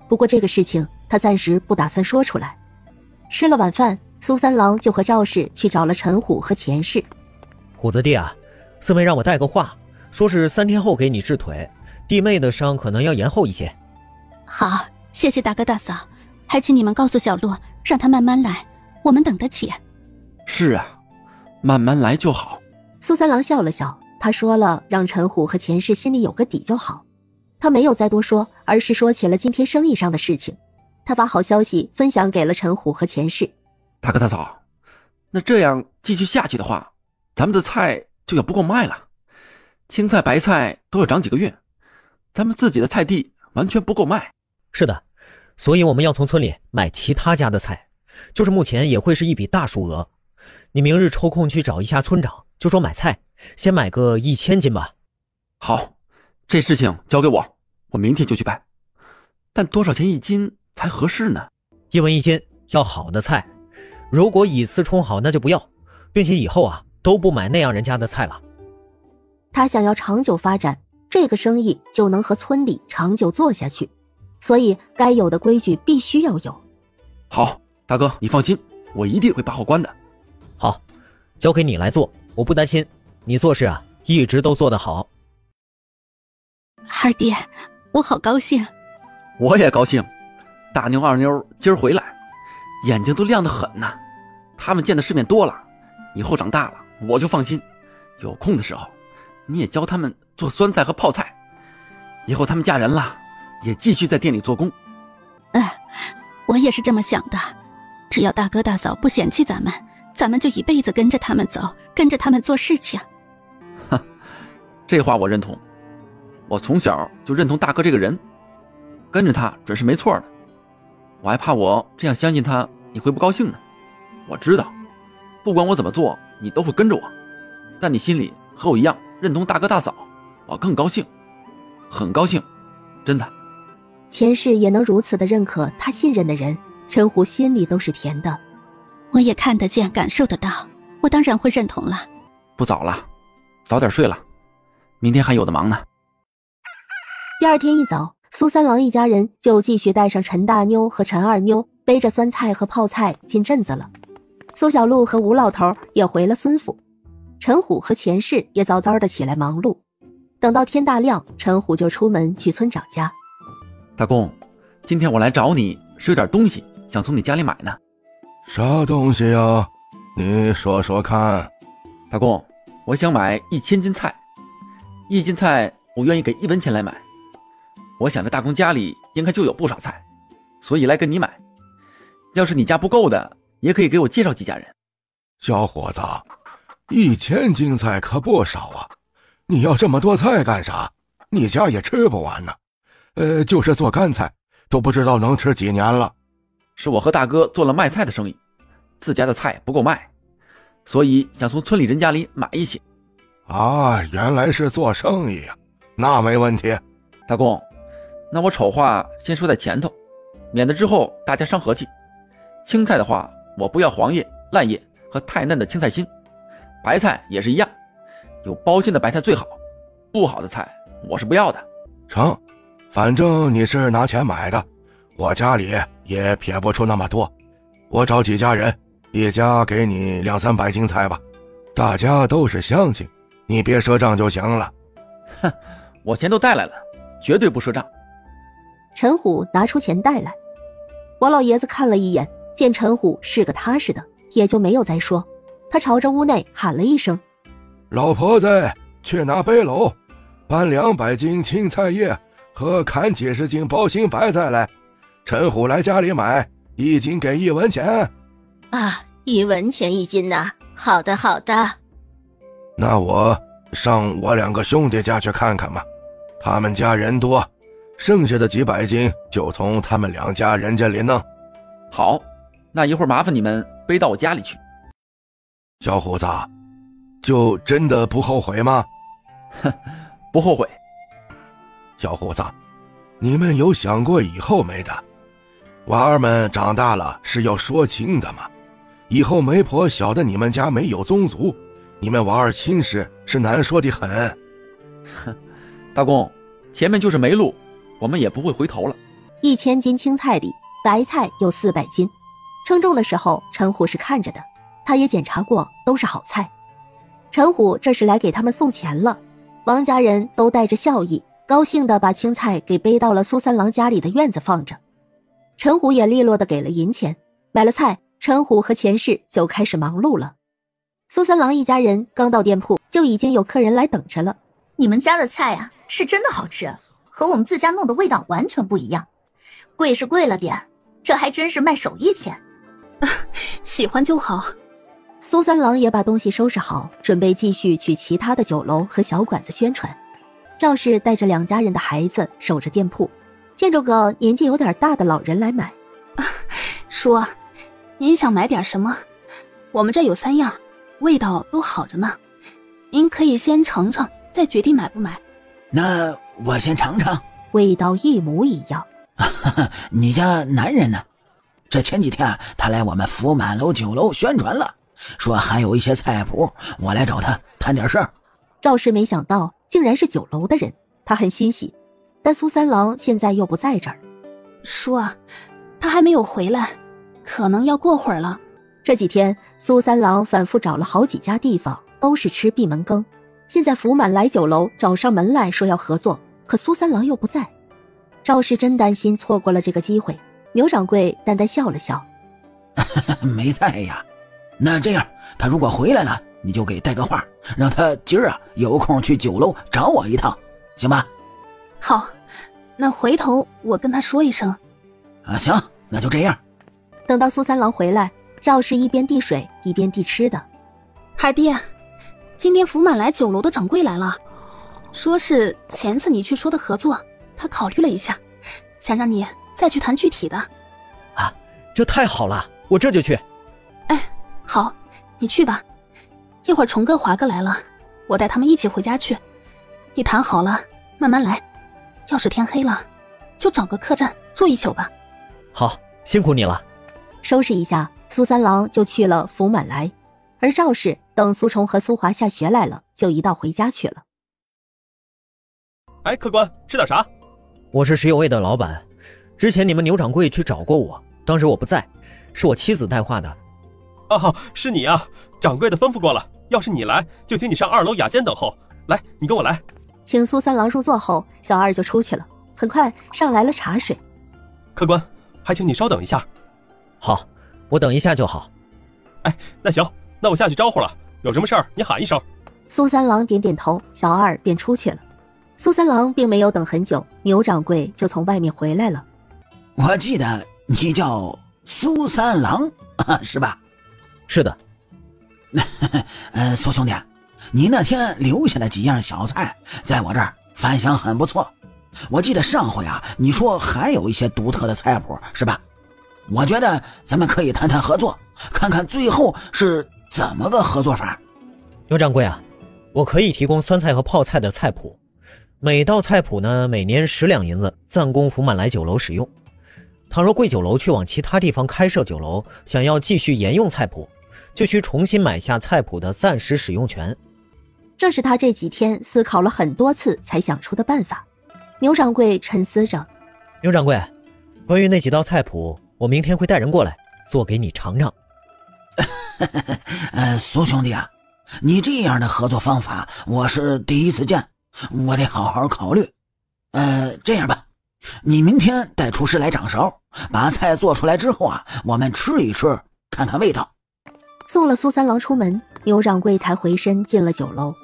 不过这个事情他暂时不打算说出来。吃了晚饭，苏三郎就和赵氏去找了陈虎和钱氏。虎子弟啊，四妹让我带个话，说是3天后给你治腿，弟妹的伤可能要延后一些。好，谢谢大哥大嫂，还请你们告诉小璐，让她慢慢来，我们等得起。是啊，慢慢来就好。苏三郎笑了笑，他说了让陈虎和钱氏心里有个底就好。他没有再多说，而是说起了今天生意上的事情。他把好消息分享给了陈虎和钱氏。大哥大嫂，那这样继续下去的话，咱们的菜就要不够卖了。青菜白菜都要长几个月，咱们自己的菜地完全不够卖。是的，所以我们要从村里买其他家的菜，就是目前也会是一笔大数额。你明日抽空去找一下村长，就说买菜先买个1000斤吧。好，这事情交给我，我明天就去办。但多少钱1斤才合适呢？1文1斤，要好的菜。如果以次充好，那就不要，并且以后啊都不买那样人家的菜了。他想要长久发展，这个生意就能和村里长久做下去，所以该有的规矩必须要有。好，大哥你放心，我一定会把好关的。好，交给你来做，我不担心，你做事啊一直都做得好。二弟，我好高兴。我也高兴，大妞二妞今儿回来，眼睛都亮得很呐。他们见的世面多了，以后长大了我就放心。有空的时候，你也教他们做酸菜和泡菜。以后他们嫁人了，也继续在店里做工。我也是这么想的。只要大哥大嫂不嫌弃咱们就一辈子跟着他们走，跟着他们做事情。这话我认同。我从小就认同大哥这个人，跟着他准是没错的。我还怕我这样相信他，你会不高兴呢。我知道，不管我怎么做，你都会跟着我。但你心里和我一样认同大哥大嫂，我更高兴，很高兴，真的。钱氏也能如此的认可他信任的人，陈虎心里都是甜的。我也看得见，感受得到，我当然会认同了。不早了，早点睡了，明天还有的忙呢。第二天一早，苏三郎一家人就继续带上陈大妞和陈二妞，背着酸菜和泡菜进镇子了。苏小璐和吴老头也回了孙府，陈虎和钱氏也早早的起来忙碌。等到天大亮，陈虎就出门去村长家。大公，今天我来找你是有点东西想从你家里买呢。啥东西呀？你说说看。大公，我想买1000斤菜，1斤菜我愿意给1文钱来买。我想着大公家里应该就有不少菜，所以来跟你买。要是你家不够的，也可以给我介绍几家人。小伙子，1000斤菜可不少啊！你要这么多菜干啥？你家也吃不完呢。就是做干菜，都不知道能吃几年了。是我和大哥做了卖菜的生意，自家的菜不够卖，所以想从村里人家里买一些。啊，原来是做生意呀，那没问题。大公，那我丑话先说在前头，免得之后大家伤和气。青菜的话，我不要黄叶、烂叶和太嫩的青菜心，白菜也是一样，有包心的白菜最好，不好的菜我是不要的。成，反正你是拿钱买的，我家里也撇不出那么多，我找几家人，一家给你200-300斤菜吧，大家都是乡亲，你别赊账就行了。哼，我钱都带来了，绝对不赊账。陈虎拿出钱袋来。王老爷子看了一眼，见陈虎是个踏实的，也就没有再说。他朝着屋内喊了一声：老婆子，去拿背篓，搬200斤青菜叶和砍几十斤包心白菜来。陈虎来家里买，1斤给1文钱。啊，1文钱1斤呐。好的好的。那我上我2个兄弟家去看看吧，他们家人多，剩下的几百斤就从他们2家人家里弄。好，那一会儿麻烦你们背到我家里去。小伙子，就真的不后悔吗？哼，不后悔。小伙子，你们有想过以后没的？娃儿们长大了是要说情的嘛，以后媒婆晓得你们家没有宗族，你们娃儿亲事是难说的很。哼，大公，前面就是没路，我们也不会回头了。1000斤青菜里，白菜有400斤。称重的时候，陈虎是看着的，他也检查过，都是好菜。陈虎这是来给他们送钱了。王家人都带着笑意，高兴地把青菜给背到了苏三郎家里的院子放着。陈虎也利落地给了银钱，买了菜，陈虎和钱氏就开始忙碌了。苏三郎一家人刚到店铺，就已经有客人来等着了。你们家的菜啊，是真的好吃，和我们自家弄的味道完全不一样。贵是贵了点，这还真是卖手艺钱。喜欢就好。苏三郎也把东西收拾好，准备继续去其他的酒楼和小馆子宣传。赵氏带着2家人的孩子守着店铺，见着个年纪有点大的老人来买。叔，您想买点什么？我们这有3样，味道都好着呢。您可以先尝尝，再决定买不买。那我先尝尝。味道一模一样。你家男人呢？这前几天他来我们福满楼酒楼宣传了，说还有一些菜谱，我来找他谈点事儿。赵氏没想到竟然是酒楼的人，他很欣喜，但苏三郎现在又不在这儿。叔啊，他还没有回来，可能要过会儿了。这几天苏三郎反复找了好几家地方，都是吃闭门羹。现在福满来酒楼找上门来说要合作，可苏三郎又不在。赵氏真担心错过了这个机会。牛掌柜淡淡笑了笑，没在呀。那这样，他如果回来了，你就给带个话，让他今儿有空去酒楼找我一趟，行吧？好，那回头我跟他说一声。行，那就这样。等到苏三郎回来，赵氏一边递水一边递吃的。二弟，今天福满来酒楼的掌柜来了，说是前次你去说的合作，他考虑了一下，想让你再去谈具体的。啊，这太好了，我这就去。哎，好，你去吧。一会儿崇哥华哥来了，我带他们一起回家去。你谈好了，慢慢来。要是天黑了，就找个客栈住一宿吧。好，辛苦你了。收拾一下，苏三郎就去了福满来，而赵氏等苏崇和苏华下学来了，就一道回家去了。哎，客官，吃点啥？我是石油味的老板。之前你们牛掌柜去找过我，当时我不在，是我妻子带话的。哦，是你啊，掌柜的吩咐过了，要是你来，就请你上2楼雅间等候。来，你跟我来。请苏三郎入座后，小二就出去了。很快上来了茶水。客官，还请你稍等一下。好，我等一下就好。哎，那行，那我下去招呼了，有什么事儿你喊一声。苏三郎点点头，小二便出去了。苏三郎并没有等很久，牛掌柜就从外面回来了。我记得你叫苏三郎，是吧？是的。苏兄弟，你那天留下的几样小菜，在我这儿反响很不错。我记得上回你说还有一些独特的菜谱，是吧？我觉得咱们可以谈谈合作，看看最后是怎么个合作法。牛掌柜啊，我可以提供酸菜和泡菜的菜谱，每道菜谱呢，每年10两银子暂供福满来酒楼使用。倘若贵酒楼去往其他地方开设酒楼，想要继续沿用菜谱，就需重新买下菜谱的暂时使用权。这是他这几天思考了很多次才想出的办法。牛掌柜沉思着，牛掌柜，关于那几道菜谱，我明天会带人过来做给你尝尝。苏兄弟你这样的合作方法我是第一次见，我得好好考虑。这样吧，你明天带厨师来掌勺，把菜做出来之后啊，我们吃一吃，看看味道。送了苏三郎出门，牛掌柜才回身进了酒楼。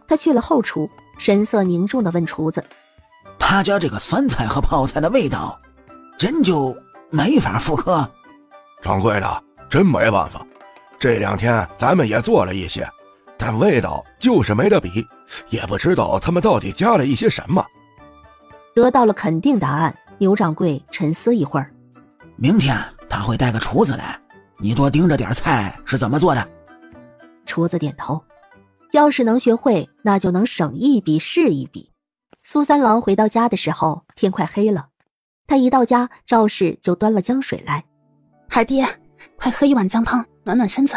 他去了后厨，神色凝重地问厨子：他家这个酸菜和泡菜的味道，真就没法复刻？掌柜的，真没办法，这2天咱们也做了一些，但味道就是没得比，也不知道他们到底加了一些什么。得到了肯定答案，牛掌柜沉思一会儿。明天他会带个厨子来，你多盯着点菜是怎么做的。厨子点头，要是能学会，那就能省一笔是一笔。苏三郎回到家的时候，天快黑了。他一到家，赵氏就端了姜水来。孩爹，快喝一碗姜汤，暖暖身子，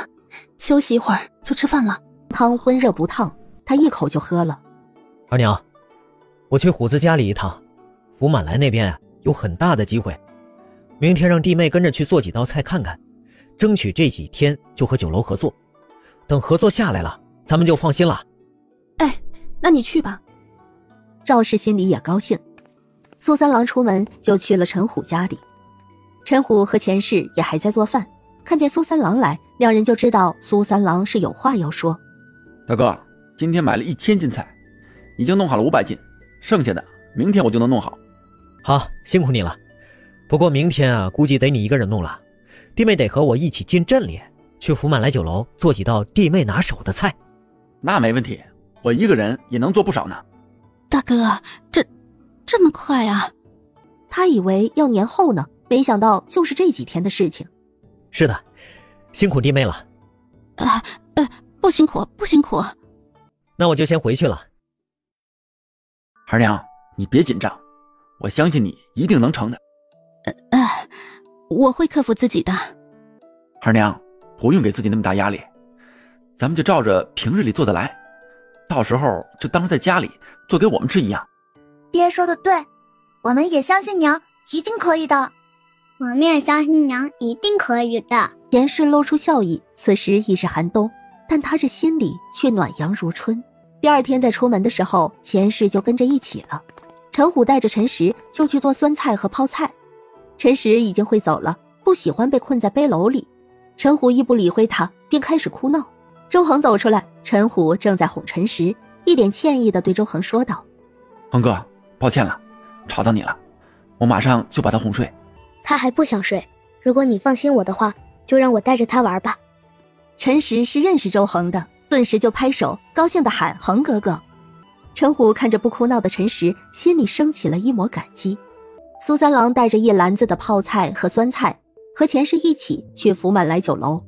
休息一会儿就吃饭了。汤温热不烫，他一口就喝了。二娘，我去虎子家里一趟，福满来那边有很大的机会，明天让弟妹跟着去做几道菜看看，争取这几天就和酒楼合作，等合作下来了，咱们就放心了。哎，那你去吧。赵氏心里也高兴。苏三郎出门就去了陈虎家里，陈虎和钱氏也还在做饭，看见苏三郎来，两人就知道苏三郎是有话要说。大哥，今天买了1000斤菜，已经弄好了500斤，剩下的明天我就能弄好。好，辛苦你了。不过明天估计得你一个人弄了，弟妹得和我一起进镇里，去福满来酒楼做几道弟妹拿手的菜。那没问题，我一个人也能做不少呢。大哥，这么快啊？他以为要年后呢，没想到就是这几天的事情。是的，辛苦弟妹了。不辛苦，不辛苦。那我就先回去了。二娘，你别紧张，我相信你一定能成的。我会克服自己的。二娘，不用给自己那么大压力，咱们就照着平日里做得来，到时候就当是在家里做给我们吃一样。爹说的对，我们也相信娘一定可以的。我们也相信娘一定可以的。严氏露出笑意，此时已是寒冬，但他这心里却暖阳如春。第二天在出门的时候，钱氏就跟着一起了。陈虎带着陈实就去做酸菜和泡菜。陈实已经会走了，不喜欢被困在背篓里。陈虎亦不理会他，便开始哭闹。周恒走出来，陈虎正在哄陈实，一脸歉意地对周恒说道：恒哥，抱歉了，吵到你了，我马上就把他哄睡。他还不想睡，如果你放心我的话，就让我带着他玩吧。陈实是认识周恒的，顿时就拍手高兴地喊：恒哥哥。陈虎看着不哭闹的陈实，心里升起了一抹感激。苏三郎带着一篮子的泡菜和酸菜，和钱氏一起去福满来酒楼。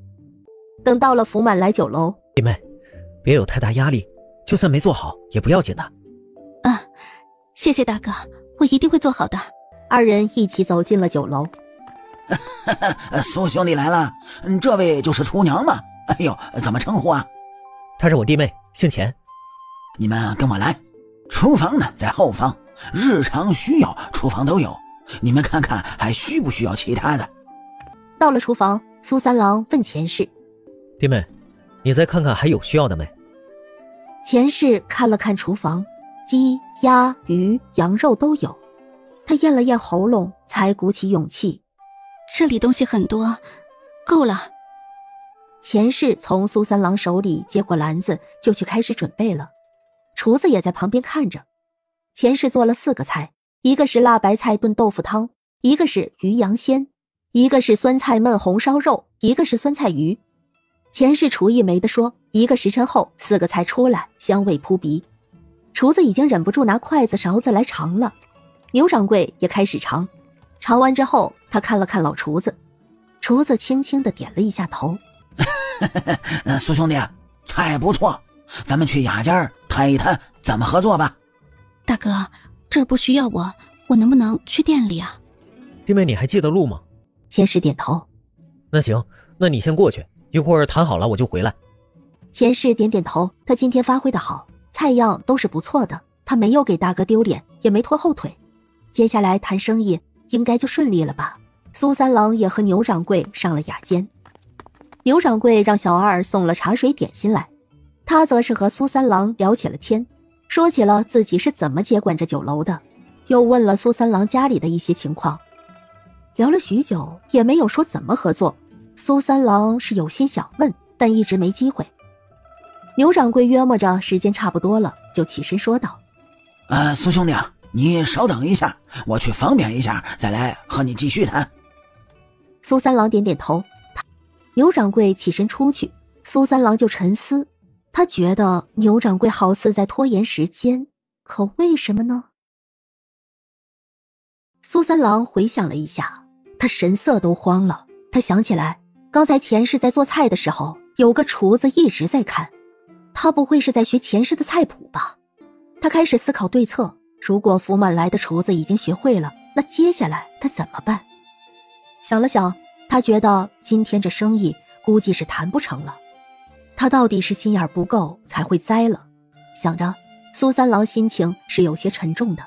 等到了福满来酒楼，弟妹，别有太大压力，就算没做好也不要紧的。谢谢大哥，我一定会做好的。二人一起走进了酒楼。苏兄弟来了，这位就是厨娘吗？哎呦，怎么称呼啊？她是我弟妹，姓钱。你们跟我来，厨房呢在后方，日常需要厨房都有，你们看看还需不需要其他的。到了厨房，苏三郎问钱氏：弟妹，你再看看还有需要的没？钱氏看了看厨房，鸡、鸭、鱼、羊肉都有。他咽了咽喉咙，才鼓起勇气：这里东西很多，够了。钱氏从苏三郎手里接过篮子，就去开始准备了。厨子也在旁边看着。钱氏做了4个菜，一个是辣白菜炖豆腐汤，一个是鱼羊鲜，一个是酸菜焖红烧肉，一个是酸菜鱼。钱氏厨艺没得说，1个时辰后4个菜出来，香味扑鼻。厨子已经忍不住拿筷子勺子来尝了。牛掌柜也开始尝，尝完之后他看了看老厨子，厨子轻轻地点了一下头。苏兄弟，菜不错，咱们去雅间谈一谈怎么合作吧。大哥，这儿不需要我能不能去店里啊？弟妹，你还记得路吗？钱氏点头。那行，那你先过去，一会儿谈好了我就回来。钱氏点点头，他今天发挥的好，菜样都是不错的，他没有给大哥丢脸，也没拖后腿。接下来谈生意应该就顺利了吧。苏三郎也和牛掌柜上了雅间。牛掌柜让小二送了茶水点心来，他则是和苏三郎聊起了天，说起了自己是怎么接管这酒楼的，又问了苏三郎家里的一些情况。聊了许久，也没有说怎么合作。苏三郎是有心想问，但一直没机会。牛掌柜约摸着时间差不多了，就起身说道：苏兄弟啊，你稍等一下，我去方便一下，再来和你继续谈。苏三郎点点头。牛掌柜起身出去，苏三郎就沉思，他觉得牛掌柜好似在拖延时间，可为什么呢？苏三郎回想了一下，他神色都慌了。他想起来，刚才前世在做菜的时候，有个厨子一直在看，他不会是在学前世的菜谱吧？他开始思考对策，如果福满来的厨子已经学会了，那接下来他怎么办？想了想，他觉得今天这生意估计是谈不成了。他到底是心眼不够才会栽了。想着，苏三郎心情是有些沉重的。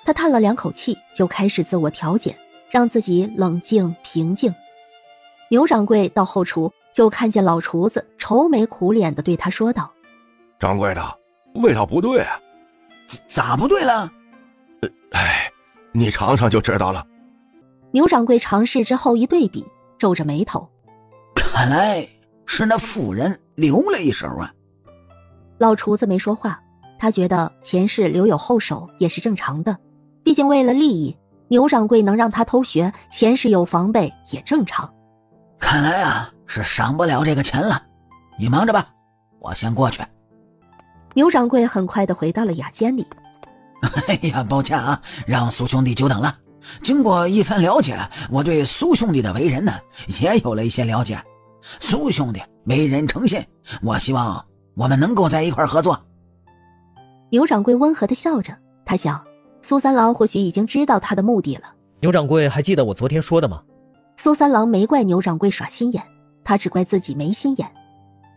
他叹了2口气，就开始自我调解，让自己冷静平静。牛掌柜到后厨，就看见老厨子愁眉苦脸地对他说道：掌柜的，味道不对啊。咋不对了？你尝尝就知道了。牛掌柜尝试之后一对比，皱着眉头，看来是那妇人留了一手啊。老厨子没说话，他觉得前世留有后手也是正常的，毕竟为了利益，牛掌柜能让他偷学，前世有防备也正常。看来啊，是赏不了这个钱了，你忙着吧，我先过去。牛掌柜很快地回到了雅间里。哎呀，抱歉啊，让苏兄弟久等了。经过一番了解，我对苏兄弟的为人呢，也有了一些了解。苏兄弟为人诚信，我希望我们能够在一块合作。牛掌柜温和地笑着，他想，苏三郎或许已经知道他的目的了。牛掌柜还记得我昨天说的吗？苏三郎没怪牛掌柜耍心眼，他只怪自己没心眼。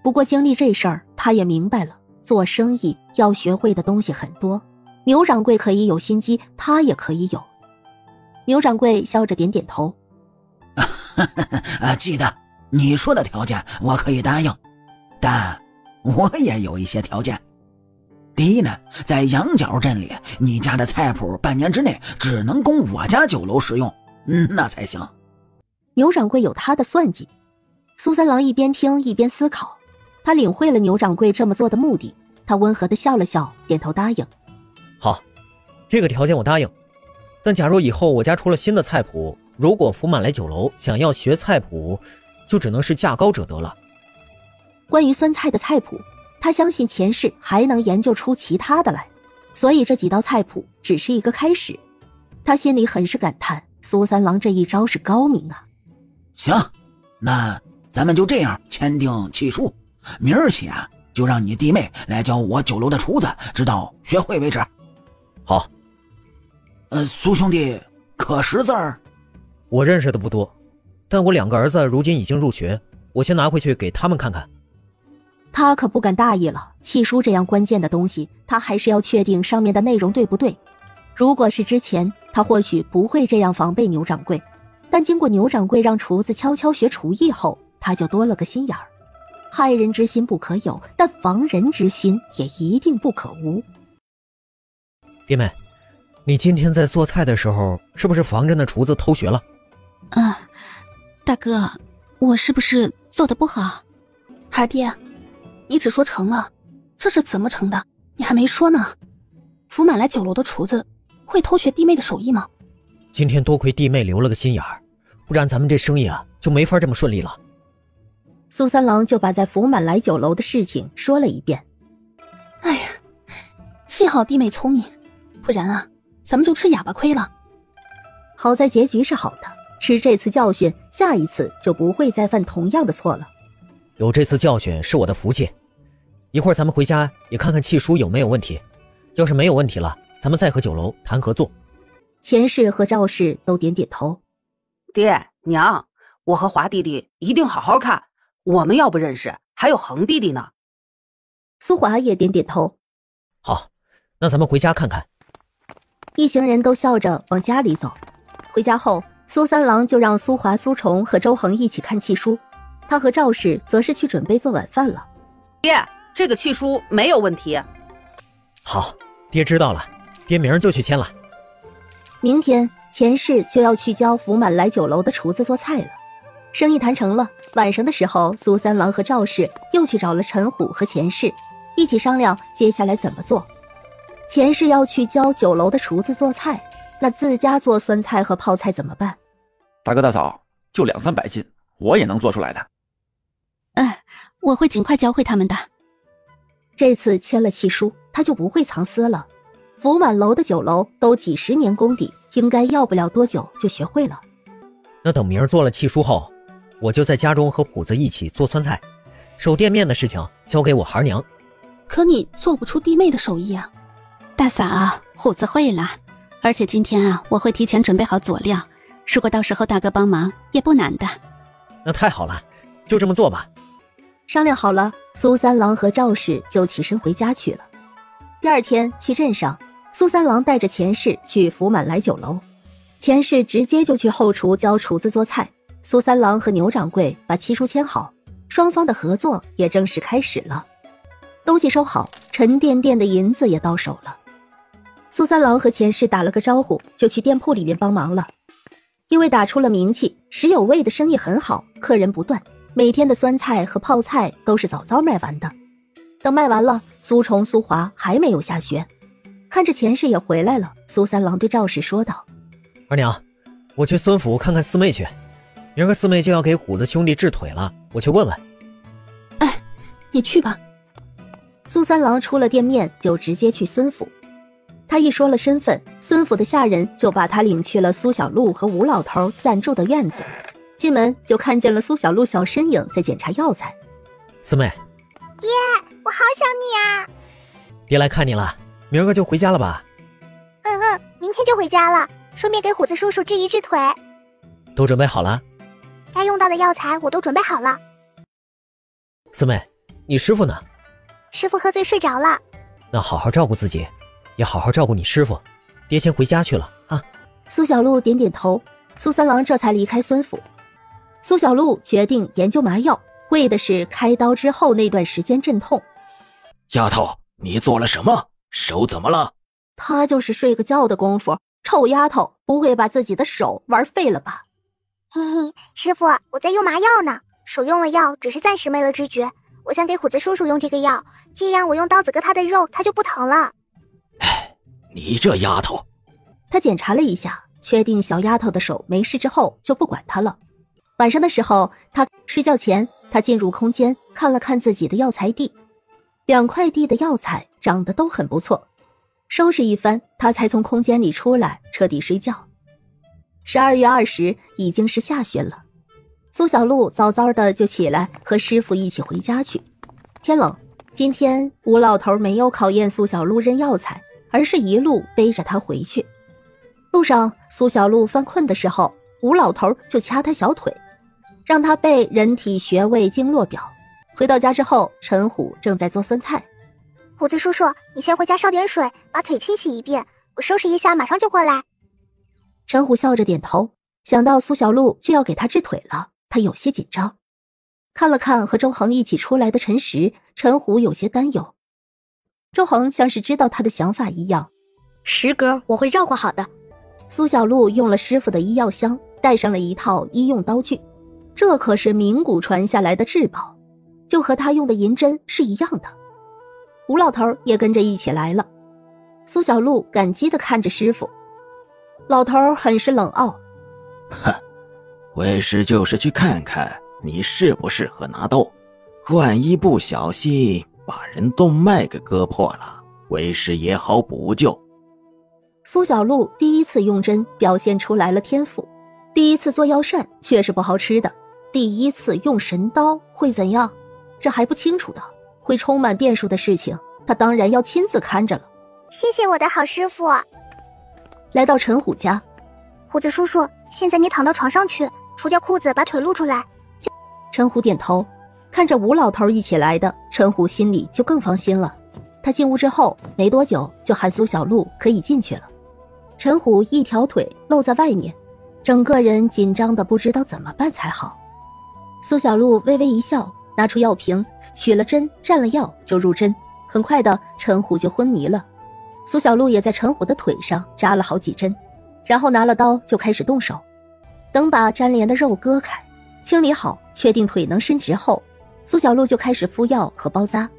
不过经历这事儿，他也明白了，做生意要学会的东西很多，牛掌柜可以有心机，他也可以有。牛掌柜笑着点点头。记得你说的条件我可以答应，但我也有一些条件。第一呢，在羊角镇里，你家的菜谱半年之内只能供我家酒楼使用，那才行。牛掌柜有他的算计。苏三郎一边听一边思考，他领会了牛掌柜这么做的目的，他温和地笑了笑，点头答应。好，这个条件我答应。但假如以后我家出了新的菜谱，如果福满来酒楼想要学菜谱，就只能是价高者得了。关于酸菜的菜谱，他相信前世还能研究出其他的来，所以这几道菜谱只是一个开始。他心里很是感叹，苏三郎这一招是高明啊。行，那咱们就这样签订契书，明儿起啊，就让你弟妹来教我酒楼的厨子，直到学会为止。好。苏兄弟可识字儿？我认识的不多，但我2个儿子如今已经入学，我先拿回去给他们看看。他可不敢大意了，契书这样关键的东西，他还是要确定上面的内容对不对。如果是之前，他或许不会这样防备牛掌柜，但经过牛掌柜让厨子悄悄学厨艺后，他就多了个心眼儿。害人之心不可有，但防人之心也一定不可无。弟妹，你今天在做菜的时候，是不是防着那厨子偷学了？大哥，我是不是做得不好？二爹，你只说成了，这是怎么成的？你还没说呢。福满来酒楼的厨子会偷学弟妹的手艺吗？今天多亏弟妹留了个心眼儿，不然咱们这生意啊就没法这么顺利了。苏三郎就把在福满来酒楼的事情说了一遍。哎呀，幸好弟妹聪明，不然啊，咱们就吃哑巴亏了。好在结局是好的，吃这次教训，下一次就不会再犯同样的错了。有这次教训是我的福气，一会儿咱们回家也看看契书有没有问题，要是没有问题了，咱们再和酒楼谈合作。钱氏和赵氏都点点头。爹娘，我和华弟弟一定好好看，我们要不认识，还有恒弟弟呢。苏华也点点头。好，那咱们回家看看。一行人都笑着往家里走。回家后，苏三郎就让苏华、苏崇和周恒一起看契书，他和赵氏则是去准备做晚饭了。爹，这个契书没有问题。好，爹知道了，爹明儿就去签了。明天钱氏就要去教福满来酒楼的厨子做菜了。生意谈成了，晚上的时候，苏三郎和赵氏又去找了陈虎和钱氏，一起商量接下来怎么做。钱氏要去教酒楼的厨子做菜，那自家做酸菜和泡菜怎么办？大哥大嫂，就200-300斤，我也能做出来的。我会尽快教会他们的。这次签了契书，他就不会藏私了。福满楼的酒楼都几十年功底，应该要不了多久就学会了。那等明儿做了契书后，我就在家中和虎子一起做酸菜，手店面的事情交给我孩娘。可你做不出弟妹的手艺啊。大嫂，虎子会了，而且今天我会提前准备好佐料，如果到时候大哥帮忙也不难的。那太好了，就这么做吧。商量好了，苏三郎和赵氏就起身回家去了。第二天去镇上，苏三郎带着钱氏去福满来酒楼，钱氏直接就去后厨教厨子做菜。苏三郎和牛掌柜把契书签好，双方的合作也正式开始了。东西收好，沉甸甸的银子也到手了。苏三郎和钱氏打了个招呼，就去店铺里面帮忙了。因为打出了名气，石有味的生意很好，客人不断，每天的酸菜和泡菜都是早早卖完的。等卖完了，苏崇、苏华还没有下学。看着钱氏也回来了，苏三郎对赵氏说道：二娘，我去孙府看看四妹去，明儿个四妹就要给虎子兄弟治腿了，我去问问。你去吧。苏三郎出了店面就直接去孙府。他一说了身份，孙府的下人就把他领去了苏小璐和吴老头暂住的院子。进门就看见了苏小璐小身影在检查药材。四妹，爷，我好想你啊！别来看你了，明儿个就回家了吧？明天就回家了，顺便给虎子叔叔治一治腿。都准备好了？该用到的药材我都准备好了。四妹，你师傅呢？师傅喝醉睡着了。那好好照顾自己，也好好照顾你师傅。爹先回家去了啊。苏小璐点点头，苏三郎这才离开孙府。苏小璐决定研究麻药，为的是开刀之后那段时间镇痛。丫头，你做了什么？手怎么了？她就是睡个觉的功夫，臭丫头不会把自己的手玩废了吧？嘿嘿，师傅，我在用麻药呢，手用了药只是暂时没了知觉，我想给虎子叔叔用这个药，这样我用刀子割他的肉，他就不疼了。你这丫头。他检查了一下，确定小丫头的手没事之后就不管她了。晚上的时候，他睡觉前，他进入空间看了看自己的药材地，2块地的药材长得都很不错。收拾一番，他才从空间里出来，彻底睡觉。12月20已经是下旬了，苏小璐早早的就起来和师傅一起回家去。天冷，今天吴老头没有考验苏小璐认药材，而是一路背着她回去。路上，苏小璐犯困的时候，吴老头就掐她小腿，让她背人体穴位经络表。回到家之后，陈虎正在做酸菜。虎子叔叔，你先回家烧点水，把腿清洗一遍，我收拾一下马上就过来。陈虎笑着点头，想到苏小璐就要给他治腿了，他有些紧张。看了看和周恒一起出来的陈实，陈虎有些担忧。周恒像是知道他的想法一样，石哥，我会照顾好的。苏小璐用了师傅的医药箱，带上了一套医用刀具，这可是名古传下来的至宝，就和他用的银针是一样的。吴老头也跟着一起来了。苏小璐感激地看着师傅，老头很是冷傲：哼，为师就是去看看你适不适合拿刀，万一不小心把人动脉给割破了，为师也好补救。苏小璐第一次用针表现出来了天赋，第一次做药膳却是不好吃的，第一次用神刀会怎样？这还不清楚的，会充满变数的事情，他当然要亲自看着了。谢谢我的好师傅。来到陈虎家，虎子叔叔，现在你躺到床上去，除掉裤子，把腿露出来。陈虎点头，看着吴老头一起来的，陈虎心里就更放心了。他进屋之后没多久，就喊苏小璐可以进去了。陈虎一条腿露在外面，整个人紧张的不知道怎么办才好。苏小璐微微一笑，拿出药瓶，取了针，蘸了药就入针。很快的，陈虎就昏迷了。苏小璐也在陈虎的腿上扎了好几针，然后拿了刀就开始动手。等把粘连的肉割开，清理好，确定腿能伸直后，苏小璐就开始敷药和包扎，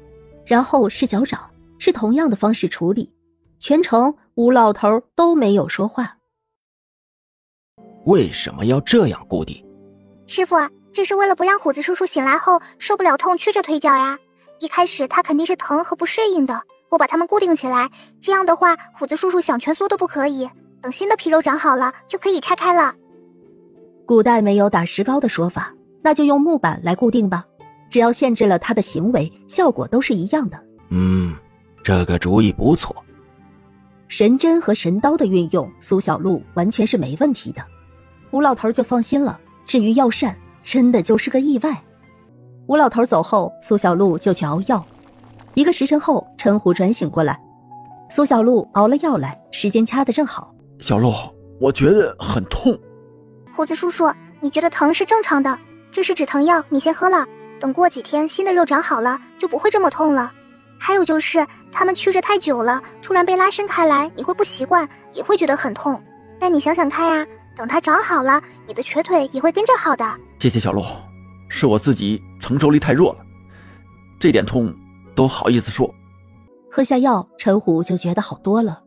然后是脚掌，是同样的方式处理。全程吴老头都没有说话。为什么要这样固定？师傅，这是为了不让虎子叔叔醒来后受不了痛曲着腿脚呀。一开始他肯定是疼和不适应的，我把它们固定起来，这样的话虎子叔叔想蜷缩都不可以，等新的皮肉长好了就可以拆开了。古代没有打石膏的说法，那就用木板来固定吧，只要限制了他的行为，效果都是一样的。这个主意不错。神针和神刀的运用，苏小璐完全是没问题的，吴老头就放心了。至于药膳，真的就是个意外。吴老头走后，苏小璐就去熬药。1个时辰后，陈虎转醒过来，苏小璐熬了药来，时间掐得正好。小璐，我觉得很痛。虎子叔叔，你觉得疼是正常的，这是止疼药，你先喝了，等过几天新的肉长好了就不会这么痛了。还有就是他们曲着太久了，突然被拉伸开来，你会不习惯，也会觉得很痛。但你想想看呀，等它长好了，你的瘸腿也会跟着好的。谢谢小璐，是我自己承受力太弱了，这点痛都好意思说。喝下药，陈虎就觉得好多了。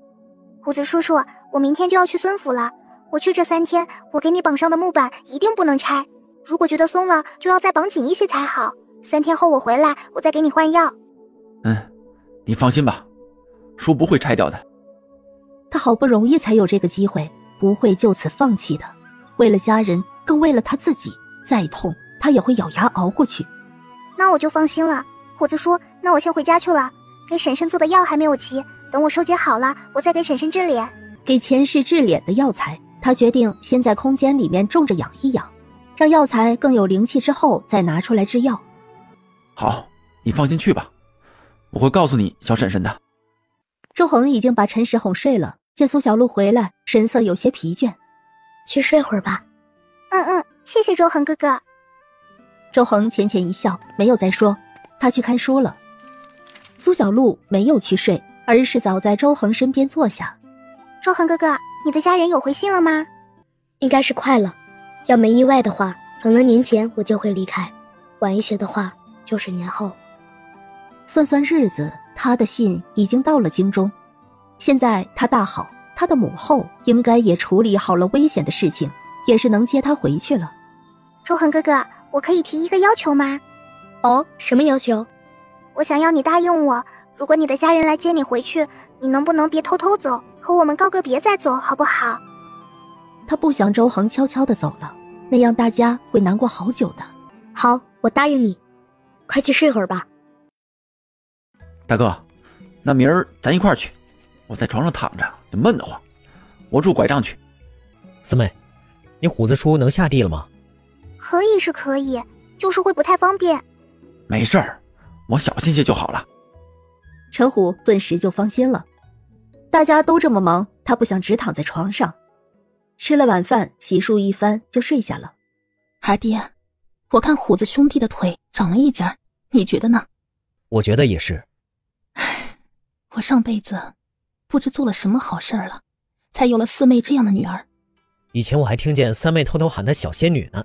虎子叔叔，我明天就要去孙府了，我去这3天，我给你绑上的木板一定不能拆，如果觉得松了就要再绑紧一些才好。3天后我回来，我再给你换药。你放心吧，书不会拆掉的。他好不容易才有这个机会，不会就此放弃的。为了家人，更为了他自己，再痛他也会咬牙熬过去。那我就放心了。虎子叔，那我先回家去了，给婶婶做的药还没有齐，等我收结好了，我再给婶婶治脸。给前世治脸的药材，他决定先在空间里面种着养一养，让药材更有灵气之后再拿出来制药。好，你放心去吧，我会告诉你小婶婶的。周恒已经把陈实哄睡了，见苏小璐回来，神色有些疲倦。去睡会儿吧。谢谢周恒哥哥。周恒浅浅一笑，没有再说，他去看书了。苏小璐没有去睡，而是早在周恒身边坐下。周恒哥哥，你的家人有回信了吗？应该是快了，要没意外的话，可能年前我就会离开，晚一些的话就是年后。算算日子，他的信已经到了京中。现在他大好，他的母后应该也处理好了危险的事情，也是能接他回去了。周恒哥哥，我可以提一个要求吗？哦，什么要求？我想要你答应我，如果你的家人来接你回去，你能不能别偷偷走，和我们告个别再走，好不好？他不想周恒悄悄地走了，那样大家会难过好久的。好，我答应你。快去睡会儿吧。大哥，那明儿咱一块儿去，我在床上躺着就闷得慌，我拄拐杖去。四妹，你虎子叔能下地了吗？可以是可以，就是会不太方便。没事儿，我小心些就好了。陈虎顿时就放心了。大家都这么忙，他不想只躺在床上。吃了晚饭，洗漱一番就睡下了。二爹，我看虎子兄弟的腿长了一截，你觉得呢？我觉得也是。我上辈子不知做了什么好事了，才有了四妹这样的女儿。以前我还听见三妹偷偷喊她小仙女呢，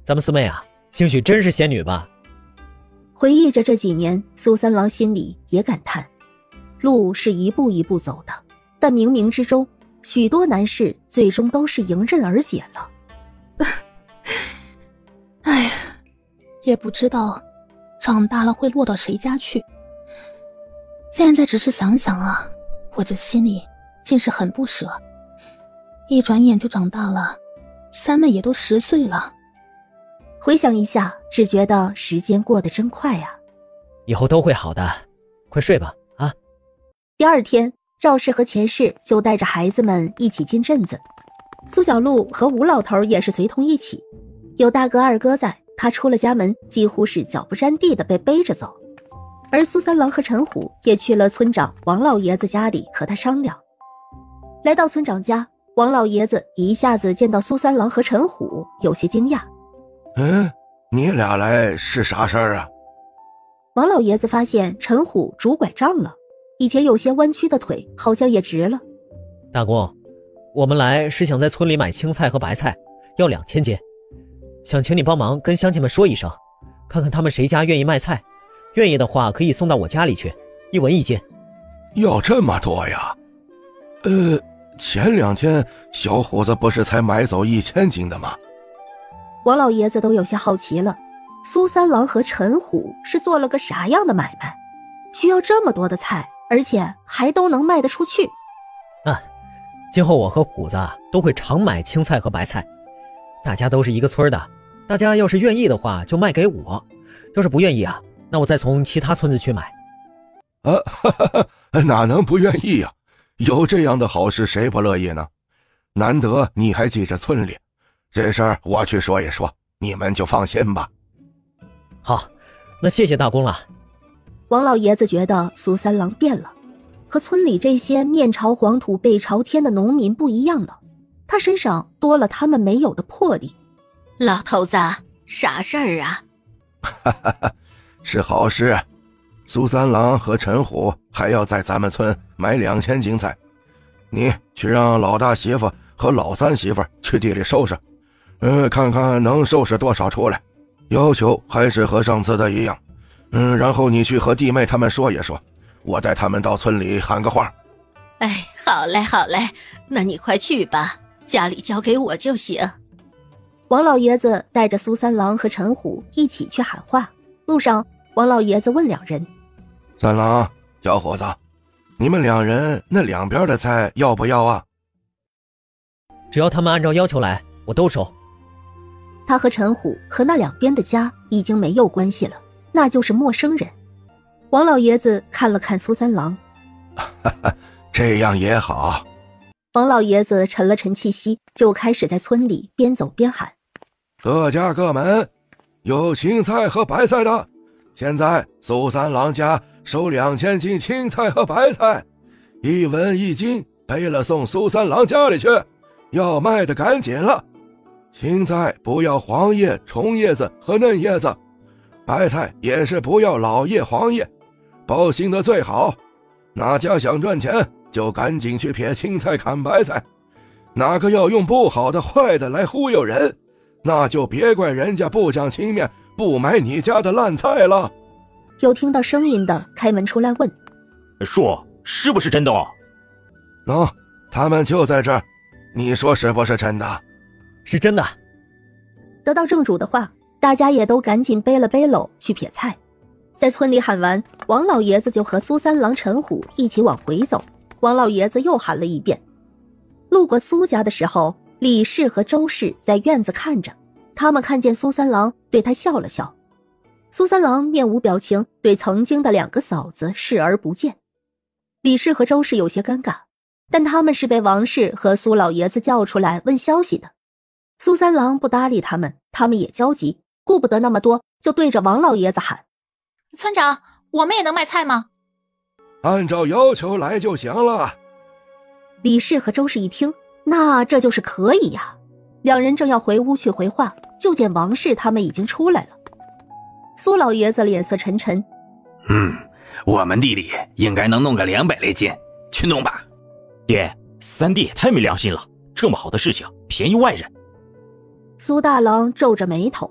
咱们四妹啊，兴许真是仙女吧。回忆着这几年，苏三郎心里也感叹，路是一步一步走的，但冥冥之中，许多难事最终都是迎刃而解了。哎呀，也不知道长大了会落到谁家去。现在只是想想啊，我这心里竟是很不舍。一转眼就长大了，三妹也都10岁了。回想一下，只觉得时间过得真快啊。以后都会好的，快睡吧啊。第二天，赵氏和钱氏就带着孩子们一起进镇子，苏小璐和吴老头也是随同一起。有大哥二哥在，他出了家门几乎是脚不沾地的被背着走。而苏三郎和陈虎也去了村长王老爷子家里和他商量。来到村长家，王老爷子一下子见到苏三郎和陈虎，有些惊讶。你俩来是啥事儿啊？王老爷子发现陈虎拄拐杖了，以前有些弯曲的腿好像也直了。大公，我们来是想在村里买青菜和白菜，要2000斤，想请你帮忙跟乡亲们说一声，看看他们谁家愿意卖菜，愿意的话可以送到我家里去，1文1斤。要这么多呀？前2天小伙子不是才买走1000斤的吗？王老爷子都有些好奇了，苏三郎和陈虎是做了个啥样的买卖，需要这么多的菜，而且还都能卖得出去？今后我和虎子都会常买青菜和白菜，大家都是一个村的，大家要是愿意的话就卖给我，要是不愿意啊，那我再从其他村子去买。哪能不愿意呀？有这样的好事谁不乐意呢？难得你还记着村里，这事儿我去说一说，你们就放心吧。好，那谢谢大公了。王老爷子觉得苏三郎变了，和村里这些面朝黄土背朝天的农民不一样了，他身上多了他们没有的魄力。老头子，啥事儿啊？是好事。苏三郎和陈虎还要在咱们村买2000斤菜，你去让老大媳妇和老三媳妇去地里收拾，看看能收拾多少出来，要求还是和上次的一样。然后你去和弟妹他们说一说，我带他们到村里喊个话。哎，好嘞好嘞，那你快去吧，家里交给我就行。王老爷子带着苏三郎和陈虎一起去喊话，路上王老爷子问2人：三郎，小伙子，你们2人那2边的菜要不要啊？只要他们按照要求来，我都收。他和陈虎和那2边的家已经没有关系了，那就是陌生人。王老爷子看了看苏三郎，这样也好。王老爷子沉了沉气息，就开始在村里边走边喊：各家各门，有青菜和白菜的，现在苏三郎家收2000斤青菜和白菜，1文1斤，背了送苏三郎家里去，要卖的赶紧了。青菜不要黄叶、虫叶子和嫩叶子，白菜也是不要老叶、黄叶，包新的最好。哪家想赚钱，就赶紧去撇青菜砍白菜，哪个要用不好的坏的来忽悠人，那就别怪人家不讲情面，不买你家的烂菜了。有听到声音的开门出来问：说是不是真的？他们就在这儿，你说是不是真的？是真的。得到正主的话，大家也都赶紧背了背篓去撇菜。在村里喊完，王老爷子就和苏三郎、陈虎一起往回走。王老爷子又喊了一遍。路过苏家的时候，李氏和周氏在院子看着，他们看见苏三郎，对他笑了笑。苏三郎面无表情，对曾经的2个嫂子视而不见。李氏和周氏有些尴尬，但他们是被王氏和苏老爷子叫出来问消息的。苏三郎不搭理他们，他们也焦急，顾不得那么多，就对着王老爷子喊：村长，我们也能卖菜吗？按照要求来就行了。李氏和周氏一听，那这就是可以呀。2人正要回屋去回话，就见王氏他们已经出来了。苏老爷子脸色沉沉：我们地里应该能弄个200来斤，去弄吧。爹，三弟也太没良心了，这么好的事情便宜外人。苏大郎皱着眉头，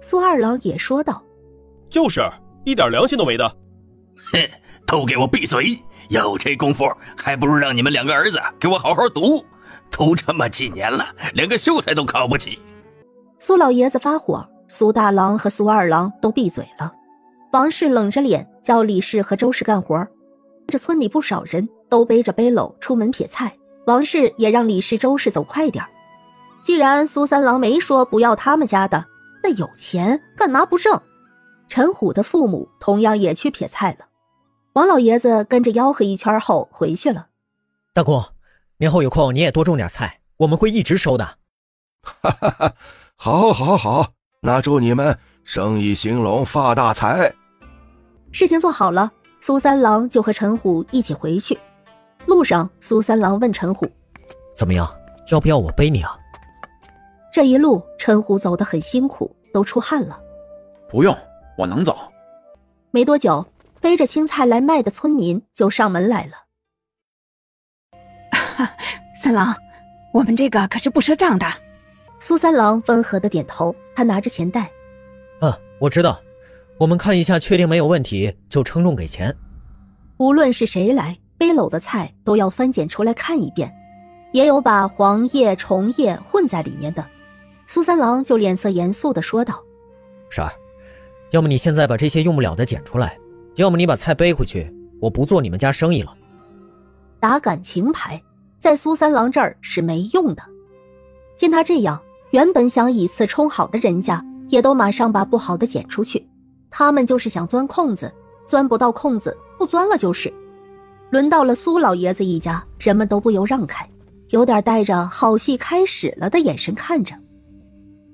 苏二郎也说道：就是一点良心都没的。哼，都给我闭嘴！有这功夫，还不如让你们2个儿子给我好好读，读这么几年了，连个秀才都考不起。苏老爷子发火，苏大郎和苏二郎都闭嘴了。王氏冷着脸叫李氏和周氏干活，这村里不少人都背着背篓出门撇菜，王氏也让李氏、周氏走快点。既然苏三郎没说不要他们家的，那有钱干嘛不挣？陈虎的父母同样也去撇菜了。王老爷子跟着吆喝一圈后回去了。大公，年后有空你也多种点菜，我们会一直收的。好好好，那祝你们生意兴隆，发大财。事情做好了，苏三郎就和陈虎一起回去。路上，苏三郎问陈虎：怎么样，要不要我背你啊？这一路陈虎走得很辛苦，都出汗了。不用，我能走。没多久，背着青菜来卖的村民就上门来了。三郎，我们这个可是不赊账的。苏三郎温和的点头，他拿着钱袋。我知道，我们看一下，确定没有问题就称重给钱。无论是谁来，背篓的菜都要翻检出来看一遍，也有把黄叶、虫叶混在里面的。苏三郎就脸色严肃地说道：婶儿，要么你现在把这些用不了的捡出来，要么你把菜背回去，我不做你们家生意了。打感情牌在苏三郎这儿是没用的。见他这样，原本想以次充好的人家也都马上把不好的捡出去，他们就是想钻空子，钻不到空子不钻了就是。轮到了苏老爷子一家，人们都不由让开，有点带着好戏开始了的眼神看着。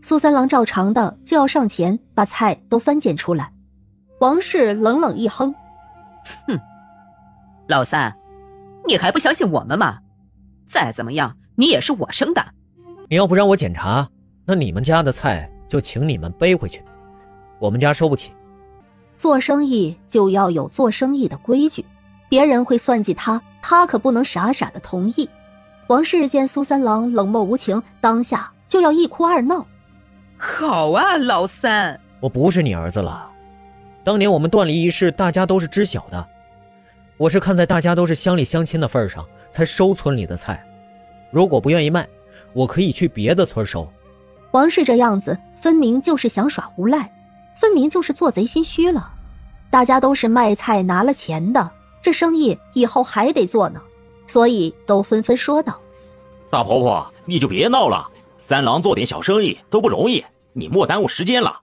苏三郎照常的就要上前把菜都翻检出来。王氏冷冷一哼：哼，老三，你还不相信我们吗？再怎么样你也是我生的。你要不让我检查，那你们家的菜就请你们背回去，我们家收不起。做生意就要有做生意的规矩，别人会算计他，他可不能傻傻的同意。王氏见苏三郎冷漠无情，当下就要一哭二闹。好啊，老三，我不是你儿子了。当年我们段里一事，大家都是知晓的。我是看在大家都是乡里乡亲的份上，才收村里的菜。如果不愿意卖，我可以去别的村收。王氏这样子，分明就是想耍无赖，分明就是做贼心虚了。大家都是卖菜拿了钱的，这生意以后还得做呢，所以都纷纷说道：大婆婆，你就别闹了，三郎做点小生意都不容易，你莫耽误时间了。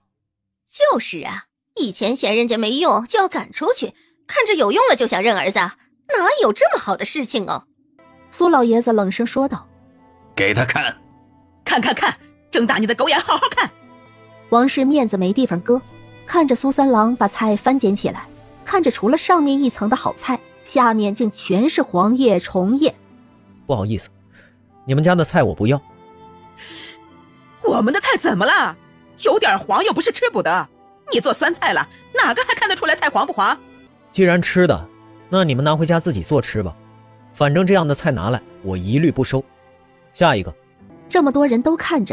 就是啊，以前嫌人家没用就要赶出去，看着有用了就想认儿子，哪有这么好的事情哦？苏老爷子冷声说道：给他看，看，睁大你的狗眼好好看。王氏面子没地方搁，看着苏三郎把菜翻捡起来，看着除了上面一层的好菜，下面竟全是黄叶虫叶。不好意思，你们家的菜我不要。我们的菜怎么了？有点黄又不是吃不得，你做酸菜了，哪个还看得出来菜黄不黄？既然吃的，那你们拿回家自己做吃吧，反正这样的菜拿来我一律不收。下一个。这么多人都看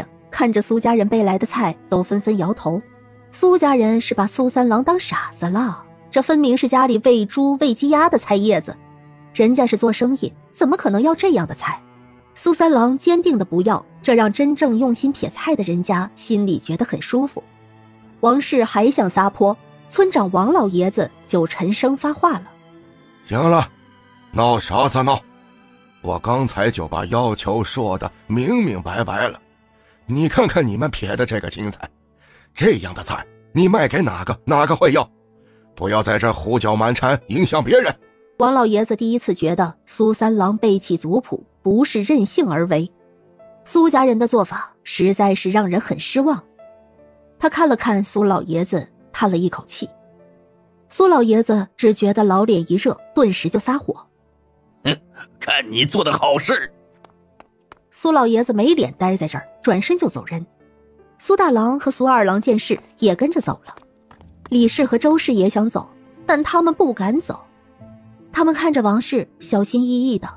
着苏家人背来的菜，都纷纷摇头。苏家人是把苏三郎当傻子了，这分明是家里喂猪喂鸡鸭的菜叶子，人家是做生意，怎么可能要这样的菜？苏三郎坚定的不要，这让真正用心撇菜的人家心里觉得很舒服。王氏还想撒泼，村长王老爷子就沉声发话了：行了，闹啥子闹？我刚才就把要求说得明明白白了，你看看你们撇的这个青菜，这样的菜你卖给哪个会要？不要在这胡搅蛮缠，影响别人。王老爷子第一次觉得苏三郎背弃族谱，不是任性而为。苏家人的做法实在是让人很失望。他看了看苏老爷子，叹了一口气。苏老爷子只觉得老脸一热，顿时就撒火：看你做的好事。苏老爷子没脸待在这儿，转身就走人。苏大郎和苏二郎见势也跟着走了。李氏和周氏也想走，但他们不敢走。他们看着王氏，小心翼翼的。